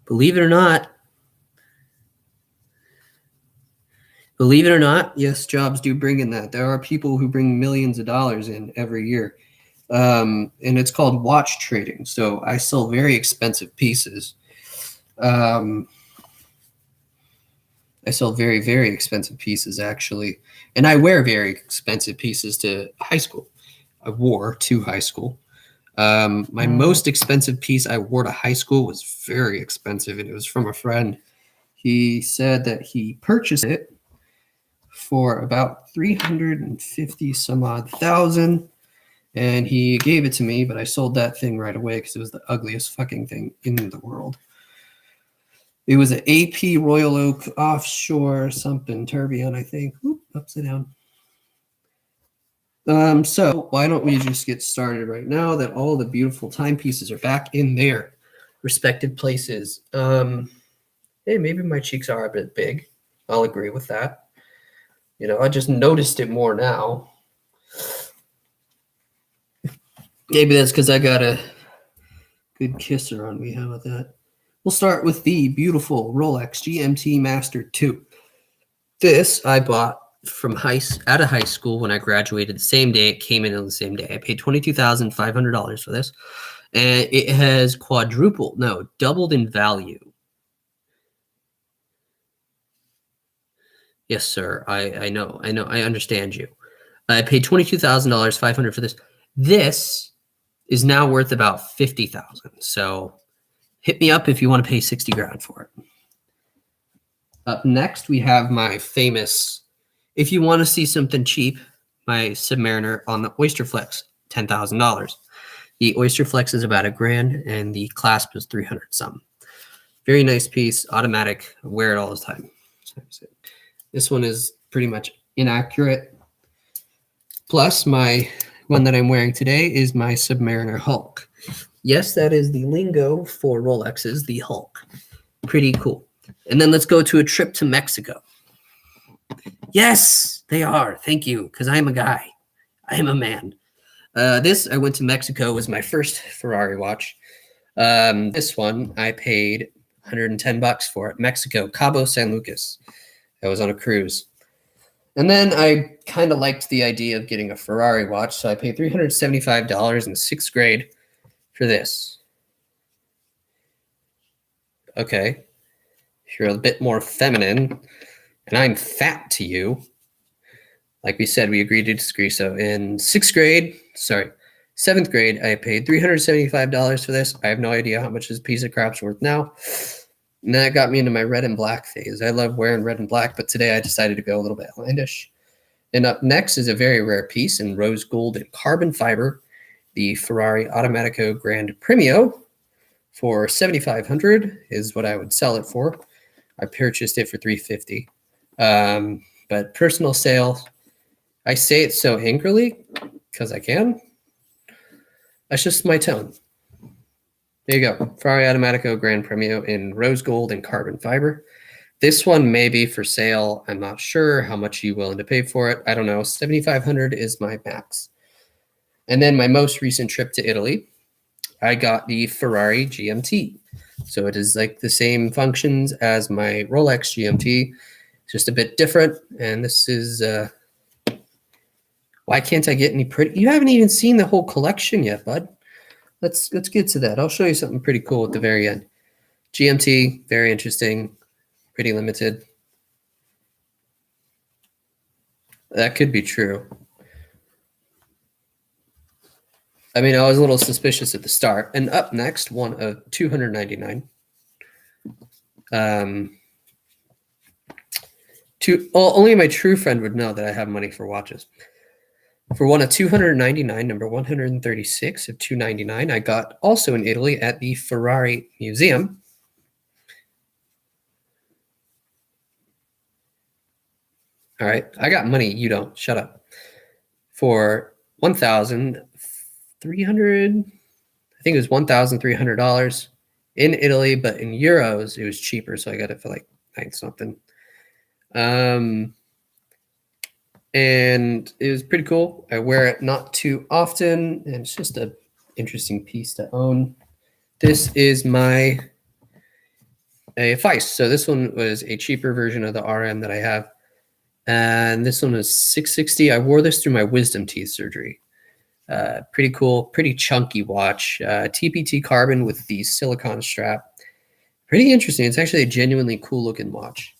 A: Believe it or not, yes, jobs do bring in that. There are people who bring millions of dollars in every year. And it's called watch trading. So I sell very expensive pieces. I sell very, very expensive pieces, actually. And I wear very expensive pieces to high school. I wore to high school. My most expensive piece I wore to high school was very expensive, and it was from a friend. He said that he purchased it for about 350 some odd thousand, and he gave it to me, but I sold that thing right away because it was the ugliest fucking thing in the world. It was an AP Royal Oak offshore something tourbillon, I think. Oop, upside down. So why don't we just get started right now that all the beautiful timepieces are back in their respective places. Hey, maybe my cheeks are a bit big. I'll agree with that. I just noticed it more now. Maybe that's because I got a good kisser on me. How about that? We'll start with the beautiful Rolex GMT Master 2. This I bought from out of high school when I graduated. The same day it came in on the same day. I paid $22,500 for this, and it has doubled in value. Yes, sir. I know. I understand you. I paid $22,500 for this. This is now worth about $50,000. So hit me up if you want to pay $60,000 for it. Up next, we have my famous, if you want to see something cheap, my Submariner on the Oyster Flex $10,000. The Oyster Flex is about $1,000, and the clasp is 300 something. Very nice piece, automatic. I wear it all the time. This one is pretty much inaccurate. Plus, my one that I'm wearing today is my Submariner Hulk. Yes, that is the lingo for Rolexes, the Hulk. Pretty cool. And then let's go to a trip to Mexico. Yes, they are. Thank you, because I am a guy. I am a man. This, I went to Mexico, was my first Ferrari watch. This one, I paid $110 for it. Mexico, Cabo San Lucas. I was on a cruise. And then I kind of liked the idea of getting a Ferrari watch, so I paid $375 in sixth grade for this. Okay. If you're a bit more feminine, and I'm fat to you, like we said, we agreed to disagree. So in seventh grade, I paid $375 for this. I have no idea how much this piece of crap's worth now. And that got me into my red and black phase. I love wearing red and black, but today I decided to go a little bit outlandish. And up next is a very rare piece in rose gold and carbon fiber, the Ferrari Automatico Grand Premio for $7,500 is what I would sell it for. I purchased it for $350. But personal sale, I say it so angrily because I can. That's just my tone. There you go. Ferrari Automatico Grand Premio in rose gold and carbon fiber. This one may be for sale. I'm not sure how much you're willing to pay for it. I don't know. $7,500 is my max. And then my most recent trip to Italy, I got the Ferrari GMT. So it is like the same functions as my Rolex GMT, just a bit different. And this is, why can't I get any pretty? You haven't even seen the whole collection yet, bud. Let's get to that. I'll show you something pretty cool at the very end. GMT, very interesting, pretty limited. That could be true. I mean, I was a little suspicious at the start. And up next, one of $299. Only my true friend would know that I have money for watches. For one of $299, number 136 of $299, I got also in Italy at the Ferrari Museum. All right, I got money. You don't. Shut up. For $1,300, I think it was $1,300 in Italy, but in euros it was cheaper, so I got it for like 9 something. And it was pretty cool. I wear it not too often, and it's just an interesting piece to own. This is my Feist. So this one was a cheaper version of the RM that I have. And this one is $660. I wore this through my wisdom teeth surgery. Pretty cool, pretty chunky watch. TPT carbon with the silicone strap. Pretty interesting. It's actually a genuinely cool looking watch.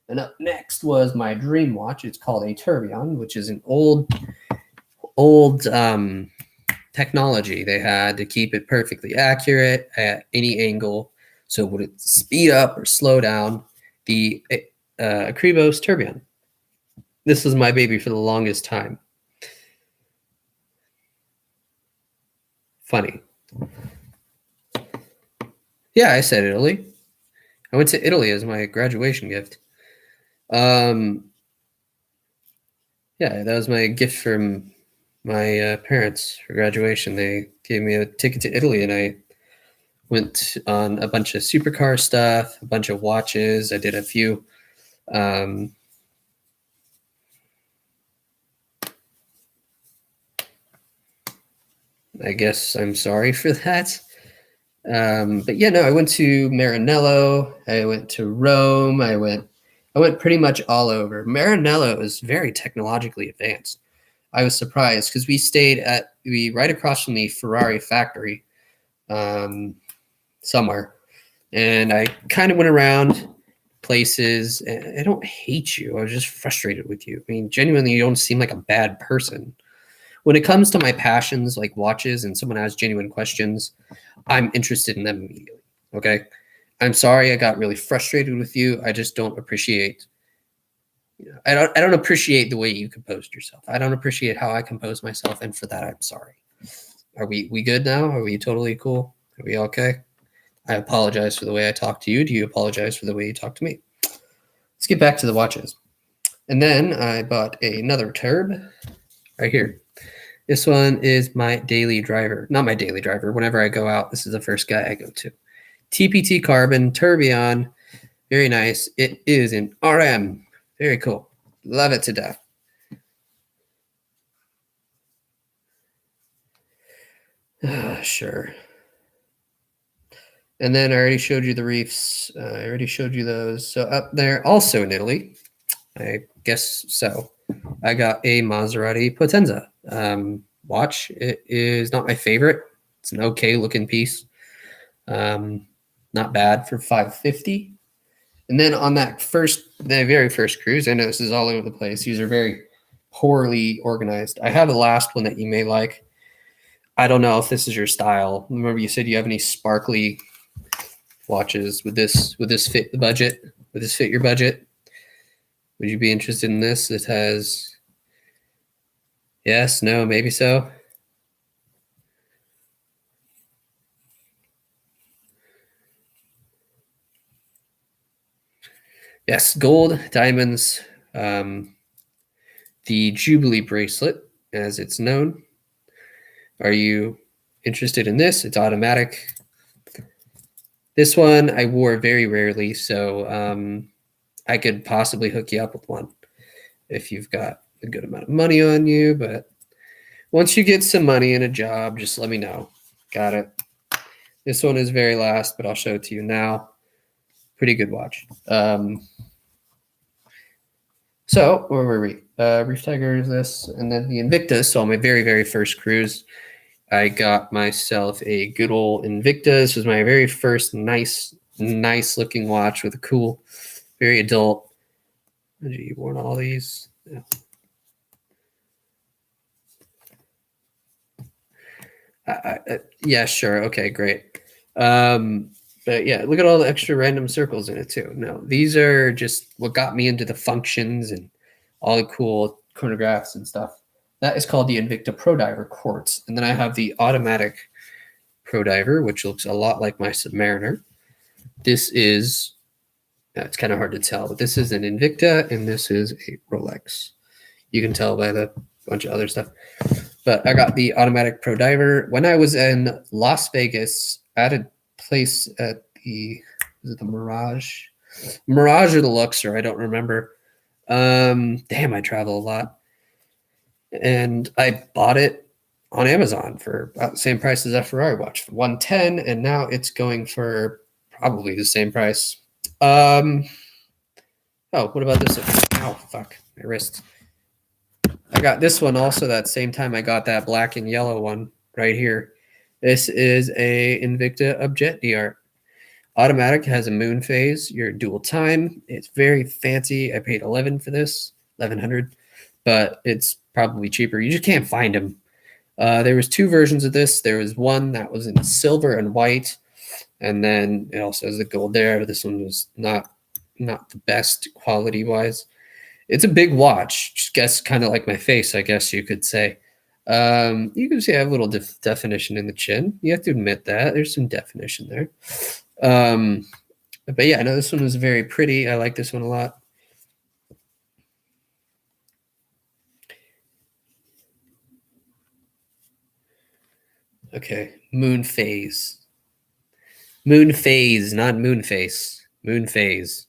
A: And up next was my dream watch. It's called a Tourbillon, which is an old technology they had to keep it perfectly accurate at any angle, so it wouldn't speed up or slow down. The Akribos Tourbillon. This was my baby for the longest time. Funny. Yeah, I said Italy. I went to Italy as my graduation gift. Yeah, that was my gift from my parents for graduation. They gave me a ticket to Italy, and I went on a bunch of supercar stuff, a bunch of watches. I did a few. I guess I'm sorry for that. But yeah, no, I went to Maranello. I went to Rome. I went pretty much all over. Maranello is very technologically advanced. I was surprised because we stayed right across from the Ferrari factory somewhere. And I kind of went around places. And I don't hate you. I was just frustrated with you. I mean, genuinely, you don't seem like a bad person. When it comes to my passions like watches and someone has genuine questions, I'm interested in them immediately. Okay. I'm sorry I got really frustrated with you. I just don't appreciate, I don't appreciate the way you composed yourself. I don't appreciate how I compose myself. And for that, I'm sorry. Are we good now? Are we totally cool? Are we okay? I apologize for the way I talk to you. Do you apologize for the way you talk to me? Let's get back to the watches. And then I bought another Turb right here. This one is my daily driver. Not my daily driver. Whenever I go out, this is the first guy I go to. TPT Carbon Tourbillon. Very nice. It is an RM. Very cool. Love it to death. Sure. And then I already showed you the reefs. I already showed you those. So up there, also in Italy, I guess so. I got a Maserati Potenza watch. It is not my favorite. It's an okay looking piece. Not bad for $550. And then on the very first cruise, I know this is all over the place. These are very poorly organized. I have a last one that you may like. I don't know if this is your style. Remember, you said you have any sparkly watches. Would this fit the budget? Would this fit your budget? Would you be interested in this? It has yes, no, maybe so. Yes, gold, diamonds, the Jubilee bracelet, as it's known. Are you interested in this? It's automatic. This one I wore very rarely, so I could possibly hook you up with one if you've got a good amount of money on you. But once you get some money and a job, just let me know. Got it. This one is very last, but I'll show it to you now. Pretty good watch. So where were we? Reef Tiger is this, and then the Invictus. So on my very, very first cruise, I got myself a good old Invicta. This was my very first nice looking watch with a cool, very adult. You worn all these? Yeah. Yeah, sure. Okay, great. But yeah, look at all the extra random circles in it too. No, these are just what got me into the functions and all the cool chronographs and stuff. That is called the Invicta Pro Diver Quartz. And then I have the automatic Pro Diver, which looks a lot like my Submariner. This is, it's kind of hard to tell, but this is an Invicta and this is a Rolex. You can tell by the bunch of other stuff. But I got the automatic Pro Diver. When I was in Las Vegas at a place at the Mirage? Mirage or the Luxor, I don't remember. Damn, I travel a lot. And I bought it on Amazon for about the same price as a Ferrari watch, for $110, and now it's going for probably the same price. Oh, what about this? Ow, fuck, my wrist. I got this one also that same time I got that black and yellow one right here. This is a Invicta Objet d'Art. Automatic, has a moon phase, your dual time. It's very fancy. I paid $11 for this, $1,100, but it's probably cheaper. You just can't find them. There was two versions of this. There was one that was in silver and white, and then it also has the gold there. But this one was not the best quality wise. It's a big watch. Just guess kind of like my face, I guess you could say. You can see I have a little definition in the chin. You have to admit that there's some definition there. But yeah, I know this one was very pretty. I like this one a lot. Okay, moon phase. Moon phase, not moon face. Moon phase.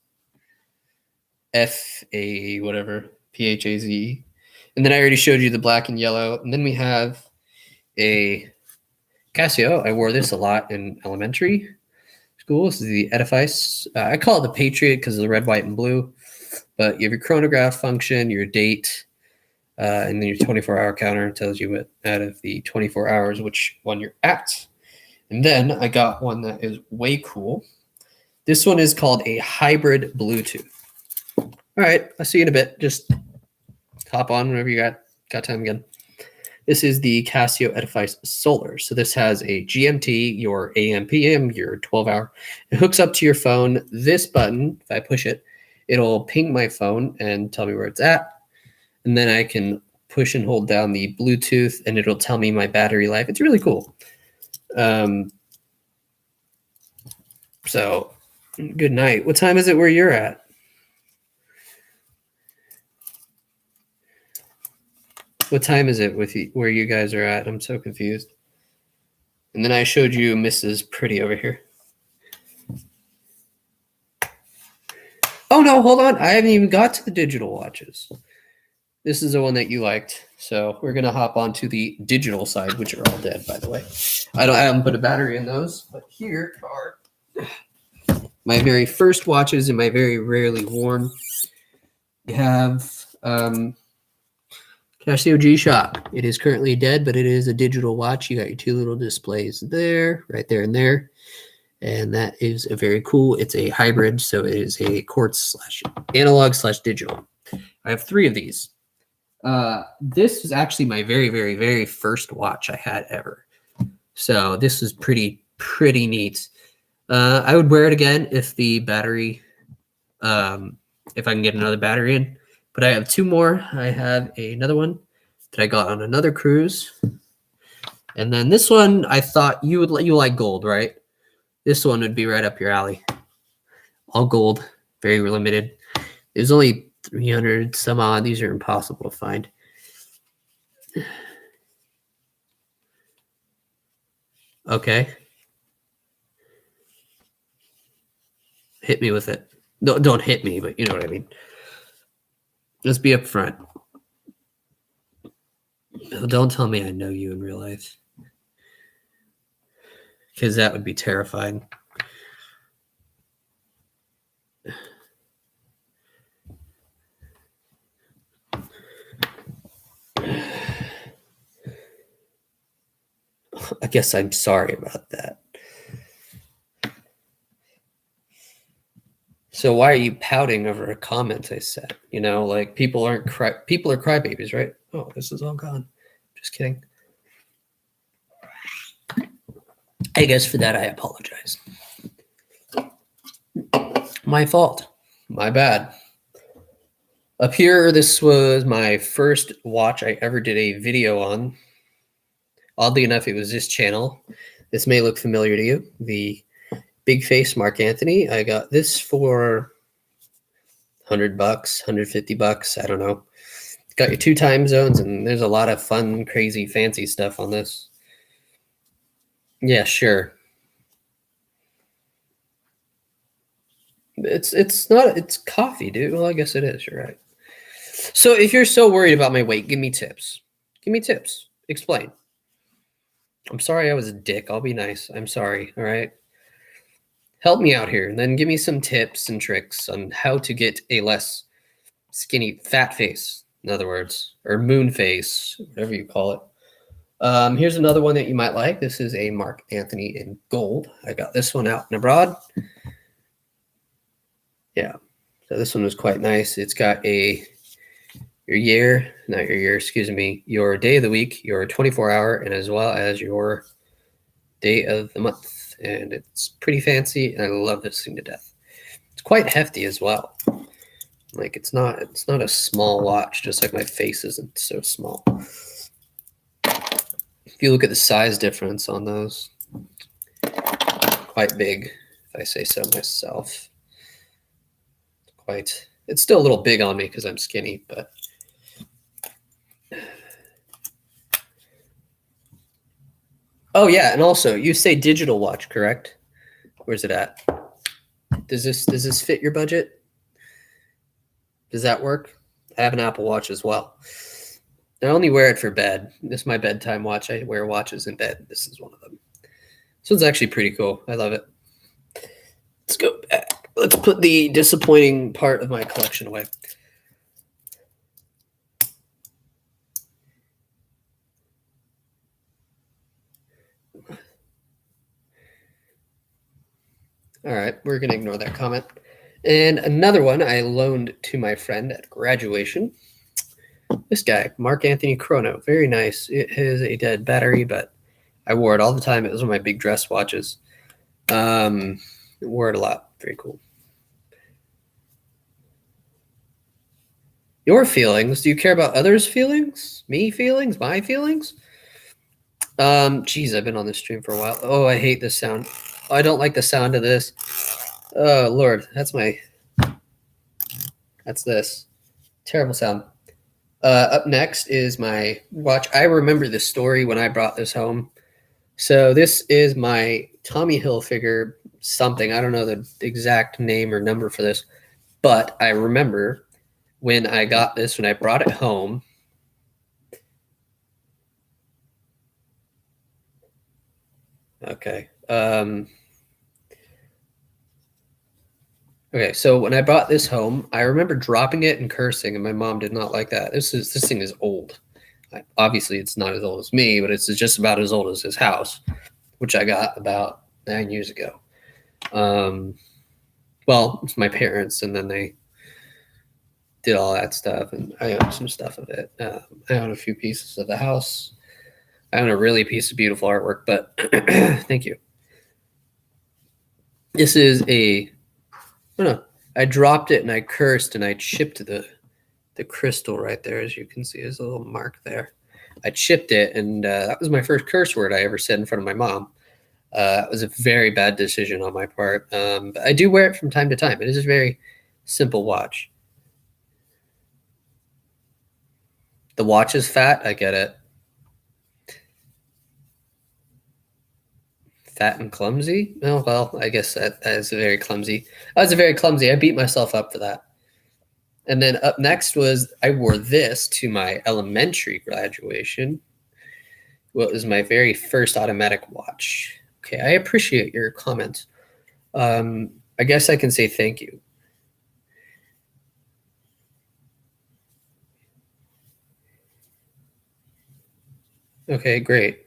A: F-A whatever, P-H-A-Z. And then I already showed you the black and yellow. And then we have a Casio. I wore this a lot in elementary school. This is the Edifice. I call it the Patriot because of the red, white, and blue. But you have your chronograph function, your date, and then your 24-hour counter tells you what out of the 24 hours which one you're at. And then I got one that is way cool. This one is called a hybrid Bluetooth. All right, I'll see you in a bit. Just hop on whenever you got time again. This is the Casio Edifice Solar. So this has a GMT, your AM, PM, your 12-hour. It hooks up to your phone. This button, if I push it, it'll ping my phone and tell me where it's at. And then I can push and hold down the Bluetooth, and it'll tell me my battery life. It's really cool. So good night. What time is it where you're at? What time is it with you, where you guys are at? I'm so confused. And then I showed you Mrs. Pretty over here. Oh, no, hold on. I haven't even got to the digital watches. This is the one that you liked. So we're going to hop onto the digital side, which are all dead, by the way. I haven't put a battery in those, but here are my very first watches and my very rarely worn. You have Casio G-Shock. It is currently dead, but it is a digital watch. You got your two little displays there, right there and there. And that is a very cool. It's a hybrid, so it is a quartz / analog / digital. I have 3 of these. This was actually my very, very, very first watch I had ever. So this is pretty neat. I would wear it again if the battery, if I can get another battery in. But I have 2 more. I have another one that I got on another cruise. And then this one, I thought you like gold, right? This one would be right up your alley. All gold, very limited. There's only 300 some odd. These are impossible to find. Okay. Hit me with it. No, don't hit me, but you know what I mean. Let's be upfront. Don't tell me I know you in real life, because that would be terrifying. I guess I'm sorry about that. So why are you pouting over a comment I said? You know, like people are crybabies, right? Oh, this is all gone. Just kidding. I guess for that I apologize. My fault. My bad. Up here, this was my first watch I ever did a video on. Oddly enough, it was this channel. This may look familiar to you. The Big Face Mark Anthony. I got this for $100, $150. I don't know. Got your 2 time zones, and there's a lot of fun, crazy, fancy stuff on this. Yeah, sure. It's coffee, dude. Well, I guess it is. You're right. So if you're so worried about my weight, give me tips. Give me tips. Explain. I'm sorry I was a dick. I'll be nice. I'm sorry. All right. Help me out here, and then give me some tips and tricks on how to get a less skinny, fat face, in other words, or moon face, whatever you call it. Here's another one that you might like. This is a Mark Anthony in gold. I got this one out and abroad. Yeah. So this one was quite nice. It's got your day of the week, your 24-hour, and as well as your day of the month. And it's pretty fancy, and I love this thing to death. It's quite hefty as well. Like it's not a small watch, just like my face isn't so small. If you look at the size difference on those, quite big, if I say so myself. It's still a little big on me because I'm skinny, but oh yeah, and also you say digital watch, correct? Where's it at? Does this fit your budget? Does that work? I have an Apple Watch as well. I only wear it for bed. This is my bedtime watch. I wear watches in bed. This is one of them. This one's actually pretty cool. I love it. Let's go back. Let's put the disappointing part of my collection away. All right, we're going to ignore that comment. And another one I loaned to my friend at graduation. This guy, Mark Anthony Chrono. Very nice. It has a dead battery, but I wore it all the time. It was one of my big dress watches. Wore it a lot. Very cool. Your feelings. Do you care about others' feelings? Me feelings? My feelings? Geez, I've been on this stream for a while. Oh, I hate this sound. Oh, I don't like the sound of this. Oh Lord, that's this. Terrible sound. Up next is my watch. I remember this story when I brought this home. So this is my Tommy Hilfiger something. I don't know the exact name or number for this, but I remember when I got this, when I brought it home. Okay. Okay, so when I brought this home, I remember dropping it and cursing, and my mom did not like that. This thing is old. Obviously, it's not as old as me, but it's just about as old as his house, which I got about 9 years ago. Well, it's my parents, and then they did all that stuff, and I own some stuff of it. I own a few pieces of the house. I own a really piece of beautiful artwork, but thank you. This is I dropped it and I cursed and I chipped the crystal right there. As you can see, there's a little mark there. I chipped it, and that was my first curse word I ever said in front of my mom. It was a very bad decision on my part. But I do wear it from time to time. It is a very simple watch. The watch is fat. I get it. Fat and clumsy? Oh, well, I guess that is very clumsy. I was very clumsy. I beat myself up for that. And then up next was I wore this to my elementary graduation. Well, it was my very first automatic watch. Okay, I appreciate your comments. I guess I can say thank you. Okay, great.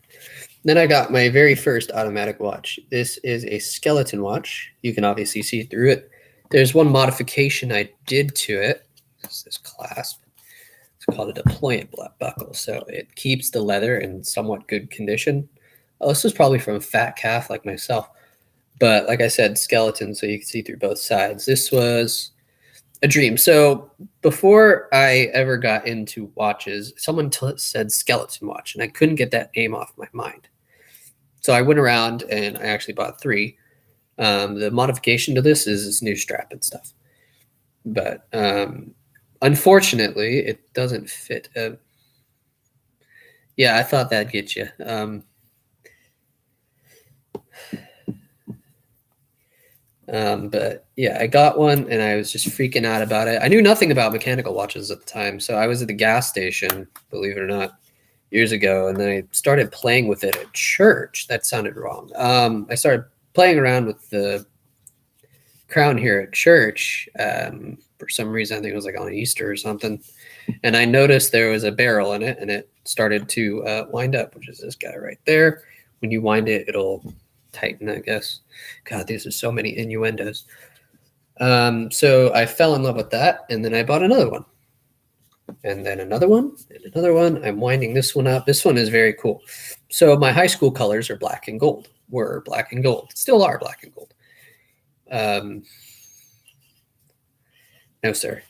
A: Then I got my very first automatic watch. This is a skeleton watch. You can obviously see through it. There's one modification I did to it. It's this clasp. It's called a deployant buckle. So it keeps the leather in somewhat good condition. Oh, this was probably from a fat calf like myself. But like I said, skeleton, so you can see through both sides. This was a dream. So before I ever got into watches, someone said skeleton watch, and I couldn't get that name off my mind. So I went around and I actually bought 3. The modification to this is this new strap and stuff. But unfortunately, it doesn't fit. Yeah, I thought that'd get you. But yeah, I got one and I was just freaking out about it. I knew nothing about mechanical watches at the time. So I was at the gas station, believe it or not, years ago. And then I started playing with it at church. That sounded wrong. I started playing around with the crown here at church. For some reason, I think it was like on Easter or something. And I noticed there was a barrel in it and it started to wind up, which is this guy right there. When you wind it, it'll tighten, I guess. God, these are so many innuendos. So I fell in love with that, and then I bought another one, and then another one, and another one. I'm winding this one up. This one is very cool. So my high school colors are black and gold. Were black and gold. Still are black and gold. No, sir.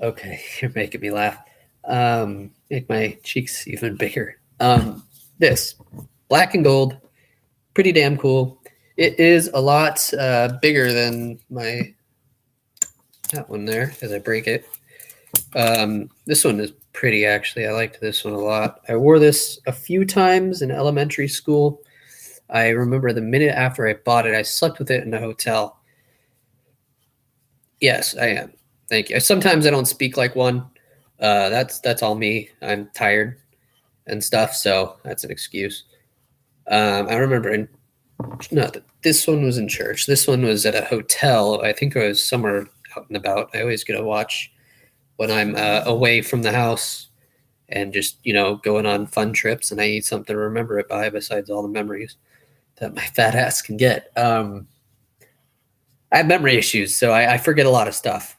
A: Okay, you're making me laugh. Make my cheeks even bigger. This black and gold, pretty damn cool. It is a lot bigger than that one there as I break it. This one is pretty, actually. I liked this one a lot. I wore this a few times in elementary school. I remember the minute after I bought it, I slept with it in a hotel. Yes, I am. Thank you. Sometimes I don't speak like one. That's all me. I'm tired and stuff, so that's an excuse. I remember this one was in church. This one was at a hotel. I think I was somewhere out and about. I always get a watch when I'm away from the house and just, going on fun trips, and I need something to remember it by besides all the memories that my fat ass can get. I have memory issues, so I forget a lot of stuff.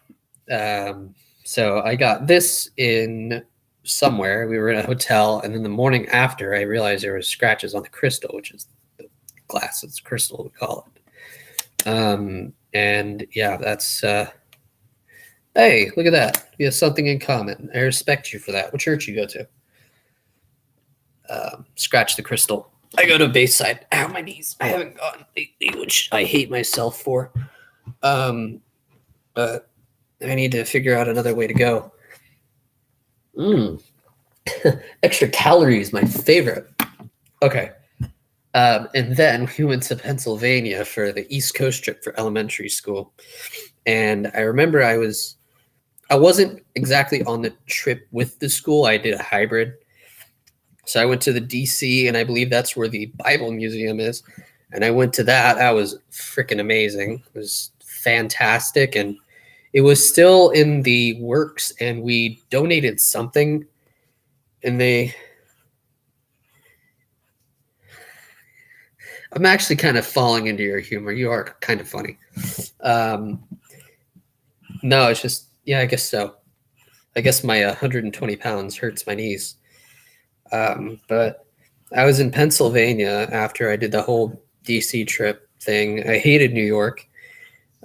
A: So I got this in somewhere. We were in a hotel, and then the morning after, I realized there were scratches on the crystal, which is the glass. It's crystal, we call it. And yeah, that's Hey, look at that. We have something in common. I respect you for that. What church you go to? Scratch the crystal. I go to Bayside. Ow, my knees. I haven't gone lately, which I hate myself for. But I need to figure out another way to go. Extra calories, my favorite. Okay. And then we went to Pennsylvania for the East Coast trip for elementary school. And I remember I wasn't exactly on the trip with the school. I did a hybrid. So I went to the DC, and I believe that's where the Bible Museum is. And I went to that. That was freaking amazing. It was fantastic. And it was still in the works, and we donated something. And I'm actually kind of falling into your humor. You are kind of funny. No, it's just, yeah, I guess so. I guess my 120 pounds hurts my knees. But I was in Pennsylvania after I did the whole DC trip thing. I hated New York.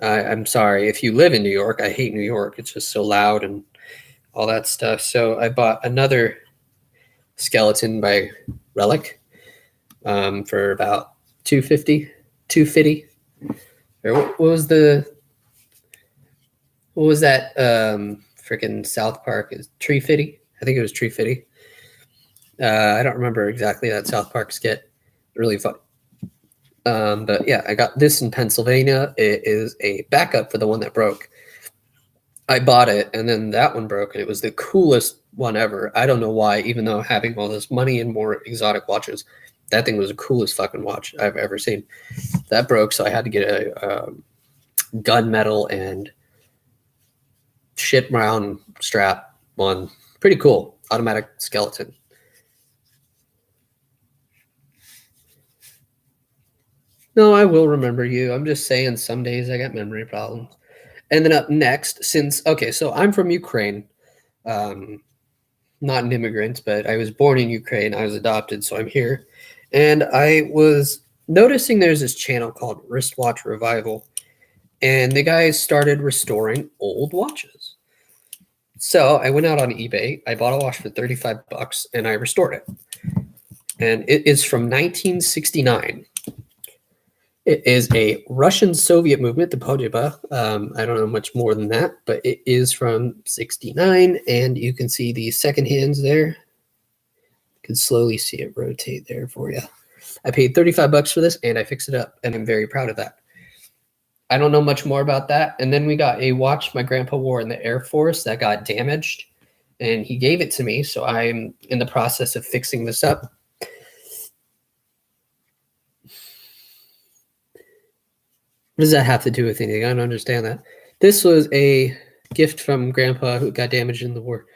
A: I'm sorry. If you live in New York, I hate New York. It's just so loud and all that stuff. So I bought another skeleton by Relic for about $250. Or what was that freaking South Park? Is Tree Fitty? I think it was Tree Fitty. I don't remember exactly that South Park skit. Really fun. But yeah, I got this in Pennsylvania. It is a backup for the one that broke. I bought it, and then that one broke, and it was the coolest one ever. I don't know why, even though having all this money and more exotic watches, that thing was the coolest fucking watch I've ever seen. That broke, so I had to get a gunmetal and shit round strap one. Pretty cool. Automatic skeleton. No, I will remember you. I'm just saying some days I got memory problems. And then up next, so I'm from Ukraine. Not an immigrant, but I was born in Ukraine. I was adopted, so I'm here. And I was noticing there's this channel called Wristwatch Revival, and the guys started restoring old watches. So I went out on eBay. I bought a watch for $35, and I restored it. And it is from 1969. It is a Russian Soviet movement, the Podyba. I don't know much more than that, but it is from 69, and you can see the second hands there. You can slowly see it rotate there for you. I paid $35 for this, and I fixed it up, and I'm very proud of that. I don't know much more about that. And then we got a watch my grandpa wore in the Air Force that got damaged, and he gave it to me, so I'm in the process of fixing this up. What does that have to do with anything? I don't understand that. This was a gift from Grandpa who got damaged in the war,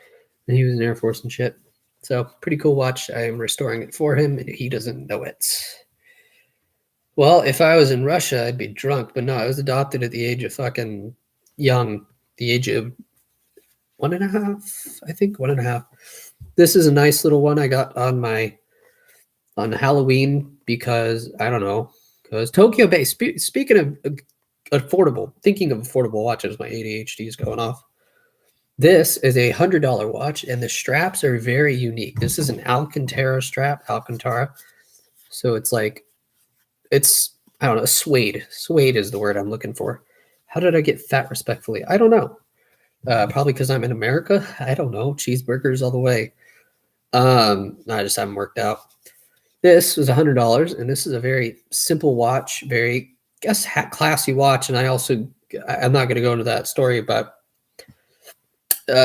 A: and he was in the Air Force and shit. So pretty cool watch. I am restoring it for him, and he doesn't know it. Well, if I was in Russia, I'd be drunk, but no, I was adopted at the age of fucking young, the age of 1.5, I think 1.5. This is a nice little one I got on Halloween because I don't know. Because Tokyo Bay, speaking of affordable, thinking of affordable watches, my ADHD is going off. This is a $100 watch, and the straps are very unique. This is an Alcantara strap, Alcantara. So it's like, I don't know, suede. Suede is the word I'm looking for. How did I get fat respectfully? I don't know. Probably because I'm in America. I don't know. Cheeseburgers all the way. I just haven't worked out. This was $100, and this is a very simple watch, very, I guess, classy watch. And I'm not going to go into that story, but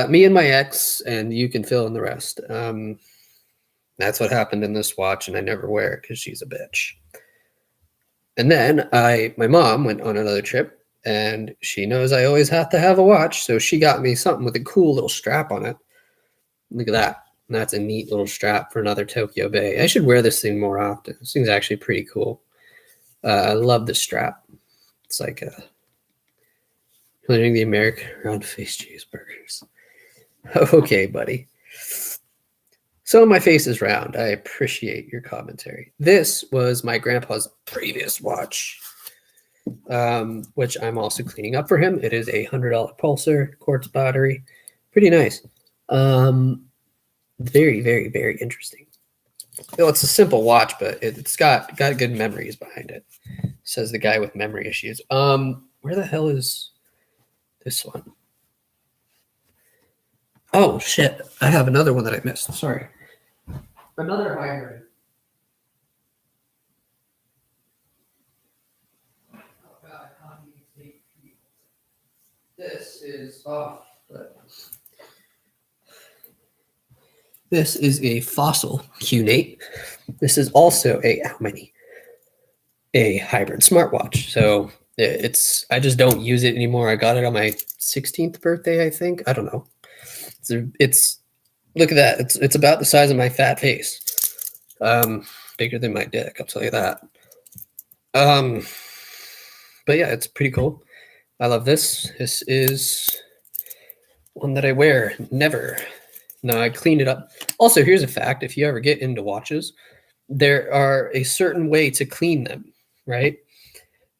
A: me and my ex, and you can fill in the rest. That's what happened in this watch, and I never wear it because she's a bitch. And then my mom went on another trip, and she knows I always have to have a watch, so she got me something with a cool little strap on it. Look at that. That's a neat little strap for another Tokyo Bay. I should wear this thing more often. This thing's actually pretty cool. I love the strap. It's like putting the American round face cheeseburgers. Okay, buddy. So my face is round. I appreciate your commentary. This was my grandpa's previous watch. which I'm also cleaning up for him. It is a $100 Pulsar quartz battery. Pretty nice. Very, very, very interesting. It's a simple watch, but it's got good memories behind it, says the guy with memory issues. Where the hell is this one? Oh, shit. I have another one that I missed. Sorry. Another hybrid. Oh, God. This is off. This is a Fossil Q8. This is also a hybrid smartwatch. So I just don't use it anymore. I got it on my 16th birthday, I think. I don't know. It's look at that. It's about the size of my fat face. Bigger than my dick, I'll tell you that. But yeah, it's pretty cool. I love this. This is one that I wear never. No, I cleaned it up. Also, here's a fact. If you ever get into watches, there are a certain way to clean them, right?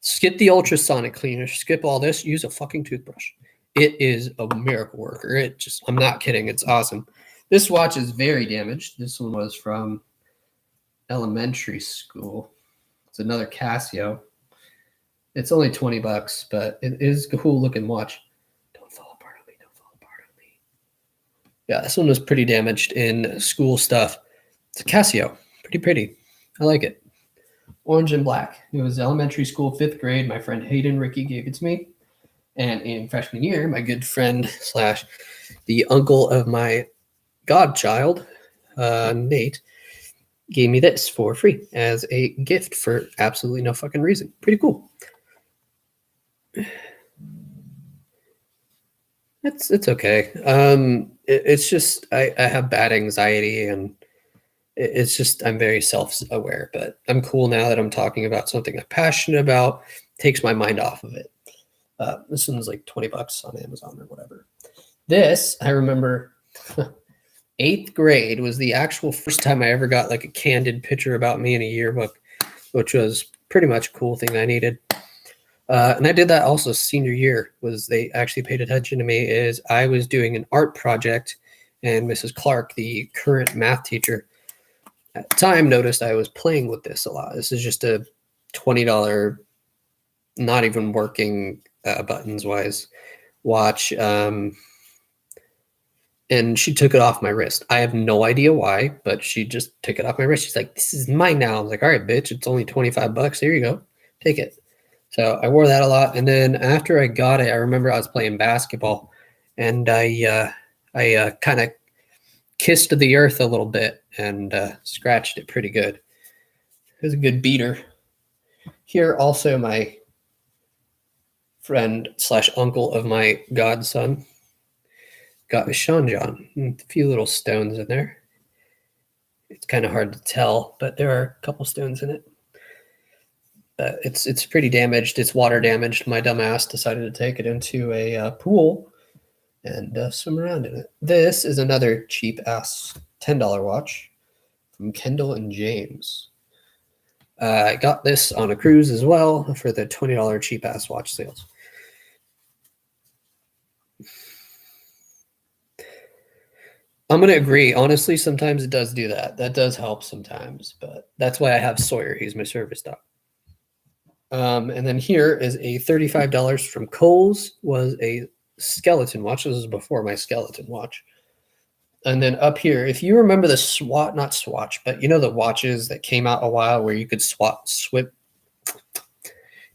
A: Skip the ultrasonic cleaner, skip all this, use a fucking toothbrush. It is a miracle worker. I'm not kidding. It's awesome. This watch is very damaged. This one was from elementary school. It's another Casio. It's only $20, but it is a cool looking watch. Don't fall apart on me. Don't fall apart on me. Yeah, this one was pretty damaged in school stuff. It's a Casio. Pretty pretty. I like it. Orange and black. It was elementary school, 5th grade. My friend Hayden Ricky gave it to me. And in freshman year, my good friend / the uncle of my godchild, Nate, gave me this for free as a gift for absolutely no fucking reason. Pretty cool. It's okay. It's just I have bad anxiety, and it's just I'm very self-aware. But I'm cool now that I'm talking about something I'm passionate about. Takes my mind off of it. This one's like $20 on Amazon or whatever. This, I remember 8th grade was the actual first time I ever got like a candid picture about me in a yearbook, which was pretty much a cool thing I needed. And I did that also senior year. Was they actually paid attention to me is I was doing an art project, and Mrs. Clark, the current math teacher at the time, noticed I was playing with this a lot. This is just a $20, not even working buttons wise watch. And she took it off my wrist. I have no idea why, but she just took it off my wrist. She's like, "This is mine now." I was like, "All right, bitch, it's only $25. Here you go. Take it." So I wore that a lot. And then after I got it, I remember I was playing basketball, and I kind of kissed the earth a little bit and scratched it pretty good. It was a good beater. Here also my friend / uncle of my godson got a Sean John. A few little stones in there. It's kind of hard to tell, but there are a couple stones in it. It's pretty damaged. It's water damaged. My dumb ass decided to take it into a pool and swim around in it. This is another cheap ass $10 watch from Kendall and James. I got this on a cruise as well for the $20 cheap ass watch sales. I'm going to agree. Honestly, sometimes it does do that. That does help sometimes, but that's why I have Sawyer. He's my service dog. And then here is a $35 from Kohl's, was a skeleton watch. This was before my skeleton watch. And then up here, if you remember the not Swatch, but you know the watches that came out a while where you could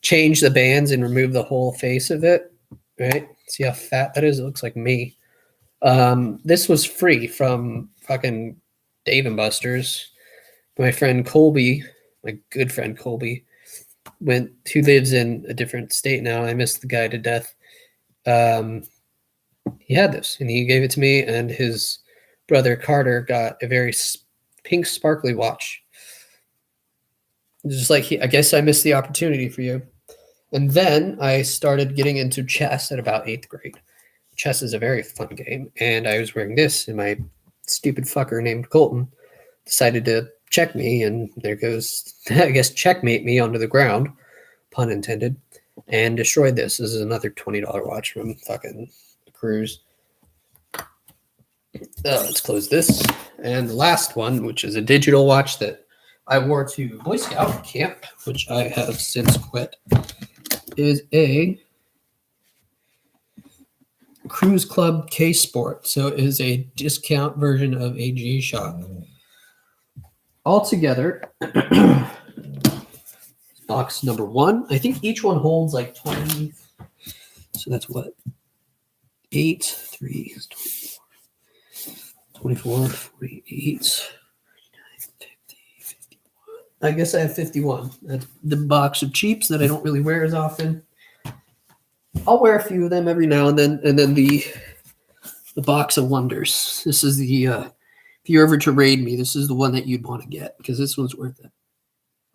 A: change the bands and remove the whole face of it, right? See how fat that is? It looks like me. This was free from fucking Dave & Buster's. My friend Colby, my good friend Colby, who lives in a different state now. I miss the guy to death. He had this, and he gave it to me, and his brother Carter got a very pink sparkly watch. Just like I guess I missed the opportunity for you. And then I started getting into chess at about 8th grade. Chess is a very fun game, and I was wearing this, and my stupid fucker named Colton decided to check me, and there goes, I guess, checkmate me onto the ground, pun intended. and destroyed this. This is another $20 watch from fucking Cruise. Let's close this. And the last one, which is a digital watch that I wore to Boy Scout camp, which I have since quit, is a Cruise Club K Sport. So it is a discount version of a G-Shock. Altogether, box number one, I think each one holds like 20. So that's what? 8, 3, 24, 48, 50, 51. I guess I have 51. That's the box of cheaps that I don't really wear as often. I'll wear a few of them every now and then. And then the box of wonders. This is the, if you're ever to raid me, this is the one that you'd want to get because this one's worth it.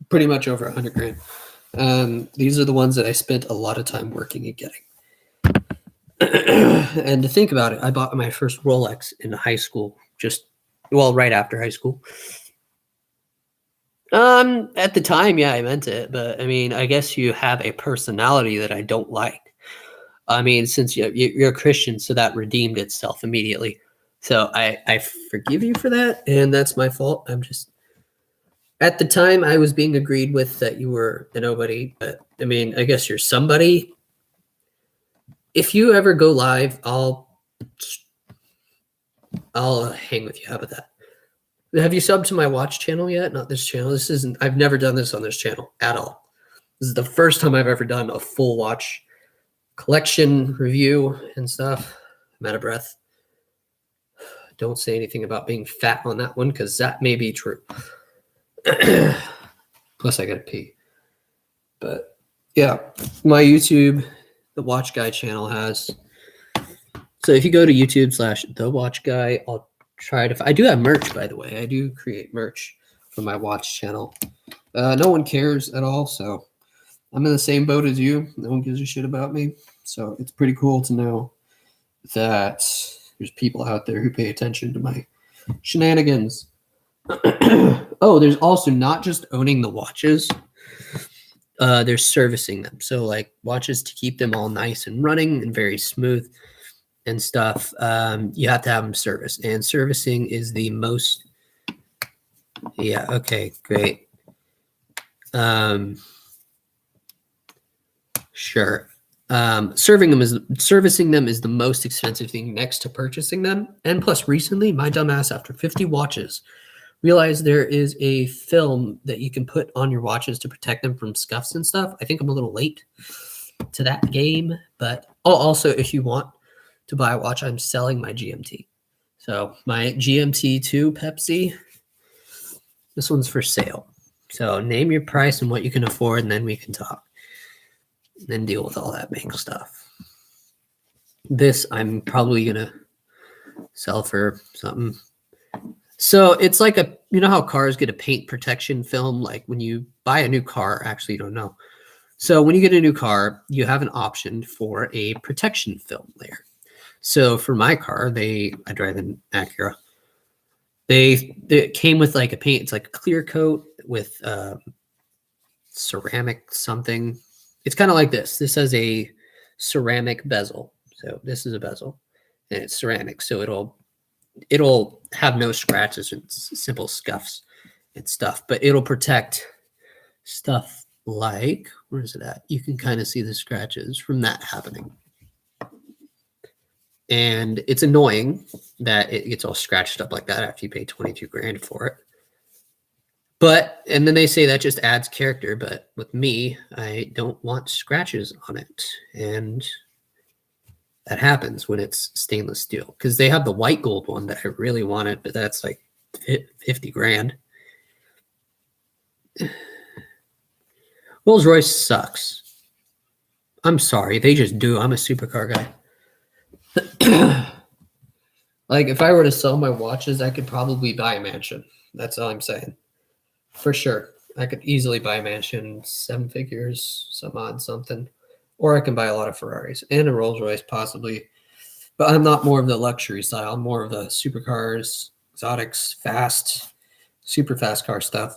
A: Pretty much over 100 grand. These are the ones that I spent a lot of time working at getting. And to think about it, I bought my first Rolex in high school, right after high school. At the time, yeah, I meant it, but I mean, I guess you have a personality that I don't like. I mean, since you're a Christian, so that redeemed itself immediately. So I forgive you for that, and that's my fault. I'm just, at the time, I was being agreed with that you were a nobody, but I mean, I guess you're somebody. If you ever go live, I'll hang with you. How about that? Have you subbed to my watch channel yet? Not this channel. I've never done this on this channel at all. This is the first time I've ever done a full watch collection review and stuff. I'm out of breath. Don't say anything about being fat on that one because that may be true. Plus, I gotta pee. But yeah, my YouTube, the Watch Guy channel has. So if you go to YouTube/The Watch Guy, I'll try to. I do have merch, by the way. I do create merch for my watch channel. No one cares at all, so I'm in the same boat as you. No one gives a shit about me. So it's pretty cool to know that there's people out there who pay attention to my shenanigans. Oh, there's also not just owning the watches. There's servicing them. So like watches to keep them all nice and running and very smooth and stuff. You have to have them serviced, and servicing is the most. Yeah. Okay. Great. Sure. Servicing them is the most expensive thing next to purchasing them. And plus, recently, my dumbass, after 50 watches, realized there is a film that you can put on your watches to protect them from scuffs and stuff. I think I'm a little late to that game, but also, if you want to buy a watch, I'm selling my GMT. So my GMT2 Pepsi, this one's for sale. So name your price and what you can afford, and then we can talk. And then deal with all that bank stuff. This I'm probably gonna sell for something. So it's like you know how cars get a paint protection film? Like when you buy a new car, actually you don't know. So when you get a new car, you have an option for a protection film layer. So for my car, I drive an Acura. It came with like a paint. It's like a clear coat with ceramic something. It's kind of like this. This has a ceramic bezel. So this is a bezel, and it's ceramic. So it'll have no scratches and simple scuffs and stuff, but it'll protect stuff like, where is it at? You can kind of see the scratches from that happening. And it's annoying that it gets all scratched up like that after you pay 22 grand for it. And then they say that just adds character, but with me, I don't want scratches on it. And that happens when it's stainless steel, because they have the white gold one that I really wanted, but that's like 50 grand. Rolls-Royce sucks. I'm sorry. They just do. I'm a supercar guy. Like if I were to sell my watches, I could probably buy a mansion. That's all I'm saying. For sure. I could easily buy a mansion, 7 figures, some odd something. Or I can buy a lot of Ferraris and a Rolls Royce possibly. But I'm not more of the luxury style. I'm more of the supercars, exotics, fast, super fast car stuff.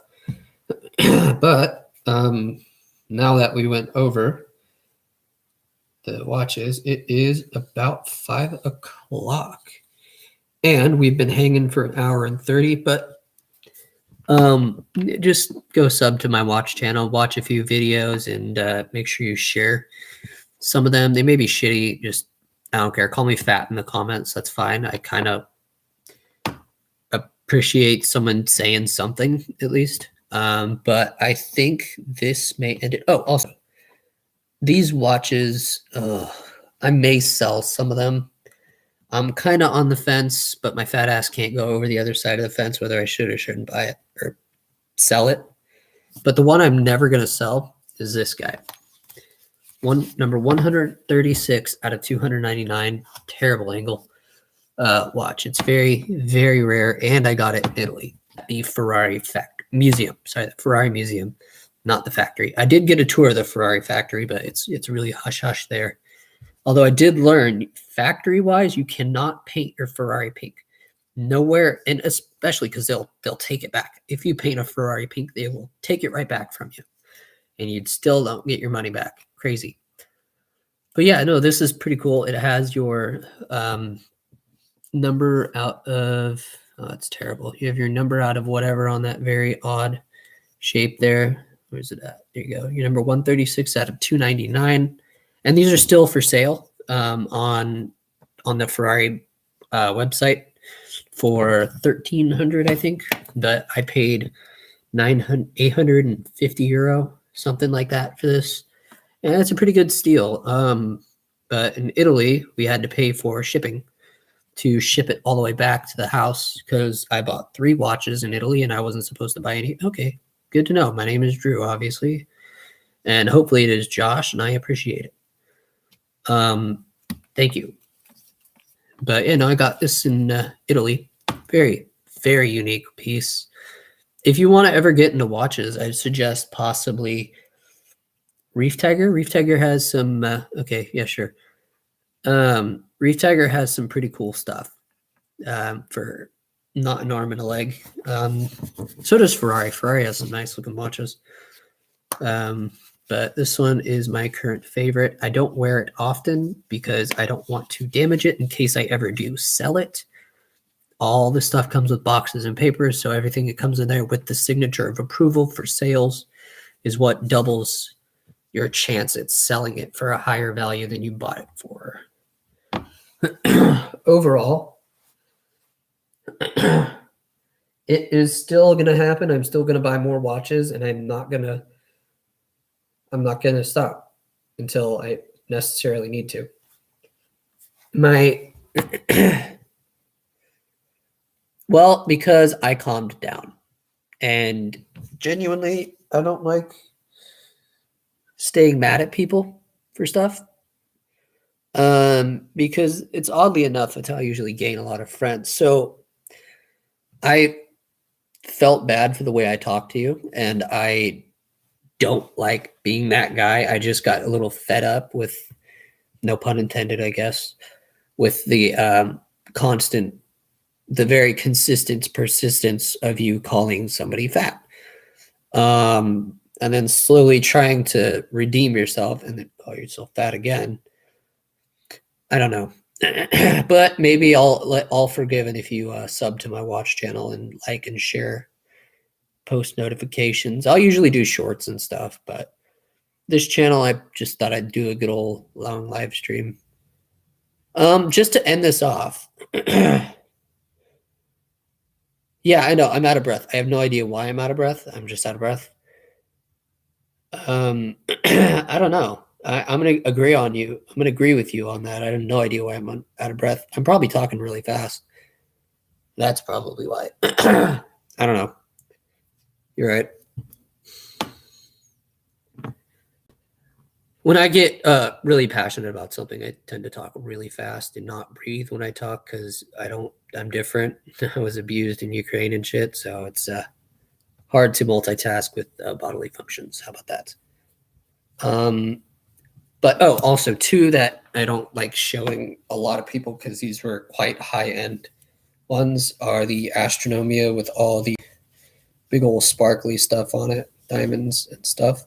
A: But now that we went over the watch is. It is about 5 o'clock. And we've been hanging for an hour and 30, but just go sub to my watch channel, watch a few videos, and make sure you share some of them. They may be shitty, just I don't care. Call me fat in the comments. That's fine. I kind of appreciate someone saying something at least. But I think this may end it. Oh, also, these watches, I may sell some of them. I'm kind of on the fence, but my fat ass can't go over the other side of the fence whether I should or shouldn't buy it or sell it. But the one I'm never going to sell is this guy. Number 136 out of 299. Terrible angle watch. It's very, very rare, and I got it in Italy. The Ferrari museum. Sorry, the Ferrari museum, not the factory. I did get a tour of the Ferrari factory, but it's really hush-hush there. Although I did learn, factory-wise, you cannot paint your Ferrari pink. Nowhere, and especially because they'll take it back. If you paint a Ferrari pink, they will take it right back from you, and you'd still don't get your money back. Crazy. But yeah, no, this is pretty cool. It has your number out of, oh, it's terrible. You have your number out of whatever on that very odd shape there. Where's it at? There you go. Your number 136 out of 299. And these are still for sale on the Ferrari website for $1,300, I think. But I paid 850 euro, something like that, for this. And that's a pretty good steal. But in Italy, we had to pay for shipping to ship it all the way back to the house because I bought 3 watches in Italy and I wasn't supposed to buy any. Okay, good to know. My name is Drew, obviously. And hopefully it is Josh, and I appreciate it. Thank you. But yeah, no, I got this in Italy. Very, very unique piece. If you want to ever get into watches, I suggest possibly Reef Tiger. Reef Tiger has some, okay, yeah, sure. Reef Tiger has some pretty cool stuff for not an arm and a leg. So does Ferrari. Ferrari has some nice looking watches. But this one is my current favorite. I don't wear it often because I don't want to damage it in case I ever do sell it. All the stuff comes with boxes and papers, so everything that comes in there with the signature of approval for sales is what doubles your chance at selling it for a higher value than you bought it for. Overall, it is still going to happen. I'm still going to buy more watches, and I'm not going to stop until I necessarily need to. Well, because I calmed down, and genuinely, I don't like staying mad at people for stuff. Because it's oddly enough, that's how I usually gain a lot of friends. So I felt bad for the way I talked to you, and I don't like being that guy. I just got a little fed up with, no pun intended, I guess, with the very consistent persistence of you calling somebody fat. And then slowly trying to redeem yourself and then call yourself fat again. I don't know. But maybe I'll forgiven if you sub to my watch channel and like and share post notifications. I'll usually do shorts and stuff, but this channel, I just thought I'd do a good old long live stream. Just to end this off. Yeah, I know. I'm out of breath. I have no idea why I'm out of breath. I'm just out of breath. I don't know. I'm going to agree on you. I'm going to agree with you on that. I have no idea why I'm out of breath. I'm probably talking really fast. That's probably why. I don't know. You're right. When I get really passionate about something, I tend to talk really fast and not breathe when I talk because I'm different. I was abused in Ukraine and shit, so it's hard to multitask with bodily functions. How about that? But also too, that I don't like showing a lot of people because these were quite high-end ones, are the Astronomia with all the big old sparkly stuff on it, diamonds and stuff.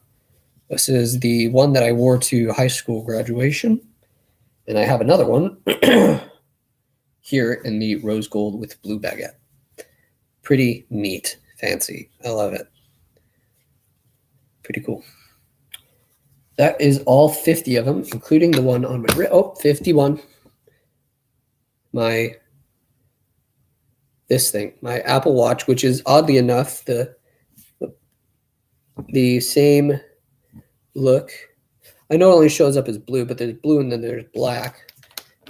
A: This is the one that I wore to high school graduation. And I have another one here in the rose gold with blue baguette. Pretty neat, fancy. I love it. Pretty cool. That is all 50 of them, including the one on my wrist. Oh, 51. This thing, my Apple Watch, which is oddly enough the same look. I know it only shows up as blue, but there's blue and then there's black,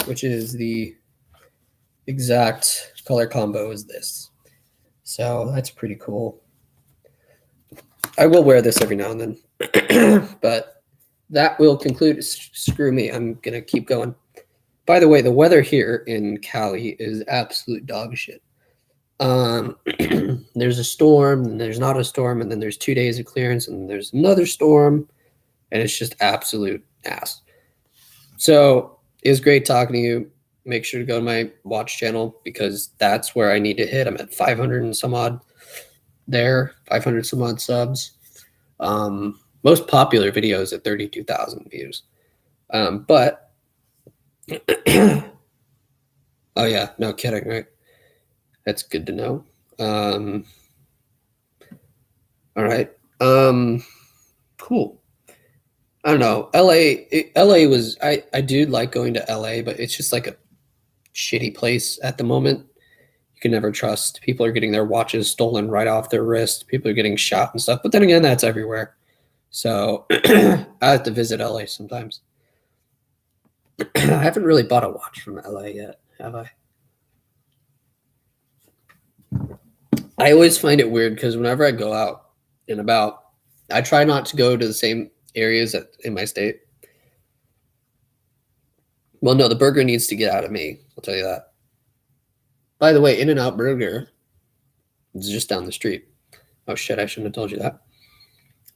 A: which is the exact color combo as this. So that's pretty cool. I will wear this every now and then, but that will conclude. Screw me. I'm going to keep going. By the way, the weather here in Cali is absolute dog shit. There's a storm, and there's not a storm, and then there's 2 days of clearance, and there's another storm, and it's just absolute ass. So it was great talking to you. Make sure to go to my watch channel because that's where I need to hit. I'm at 500 and some odd there, 500 some odd subs. Most popular videos at 32,000 views. But oh yeah, no kidding, right? That's good to know. All right. Cool. I don't know. LA was, I do like going to LA, but it's just like a shitty place at the moment. You can never trust. People are getting their watches stolen right off their wrist. People are getting shot and stuff. But then again, that's everywhere. So I have to visit LA sometimes. I haven't really bought a watch from LA yet, have I? I always find it weird because whenever I go out and about, I try not to go to the same areas in my state. Well, no, the burger needs to get out of me. I'll tell you that. By the way, In-N-Out Burger is just down the street. Oh shit, I shouldn't have told you that.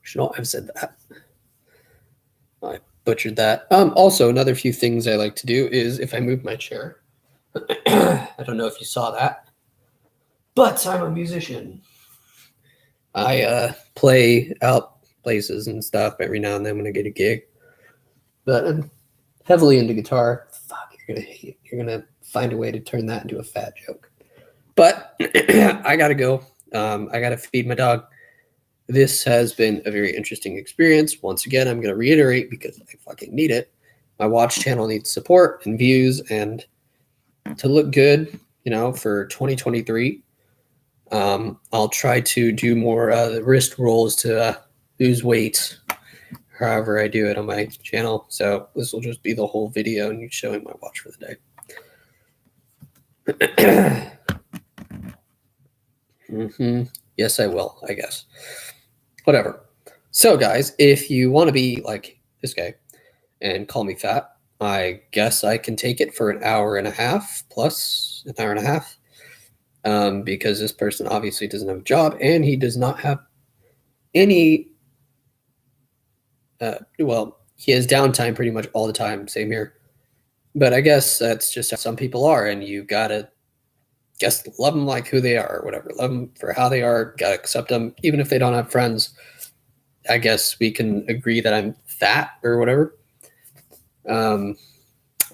A: Should not have said that. I butchered that. Also, another few things I like to do is if I move my chair. I don't know if you saw that. But I'm a musician. I play out places and stuff every now and then when I get a gig. But I'm heavily into guitar. Fuck, you're gonna find a way to turn that into a fat joke. But I gotta go. I gotta feed my dog. This has been a very interesting experience. Once again, I'm gonna reiterate because I fucking need it. My watch channel needs support and views and to look good, for 2023. I'll try to do more wrist rolls to lose weight, however I do it on my channel. So this will just be the whole video and you showing my watch for the day. Yes, I will, I guess. Whatever. So guys, if you want to be like this guy and call me fat, I guess I can take it for an hour and a half plus an hour and a half. Because this person obviously doesn't have a job and he does not have any, he has downtime pretty much all the time. Same here. But I guess that's just how some people are. And you gotta love them like who they are or whatever. Love them for how they are. Gotta accept them. Even if they don't have friends, I guess we can agree that I'm fat or whatever. I'm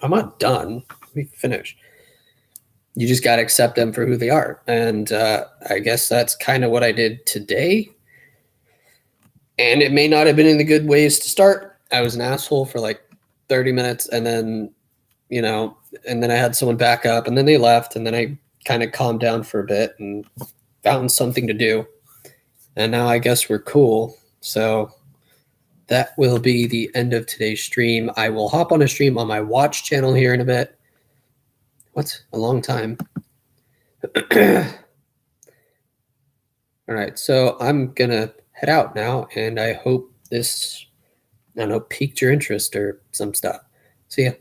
A: not done. Let me finish. You just got to accept them for who they are. And I guess that's kind of what I did today. And it may not have been in the good ways to start. I was an asshole for like 30 minutes and then, and then I had someone back up and then they left and then I kind of calmed down for a bit and found something to do. And now I guess we're cool. So that will be the end of today's stream. I will hop on a stream on my watch channel here in a bit. What? A long time. All right, so I'm going to head out now, and I hope this, piqued your interest or some stuff. See ya.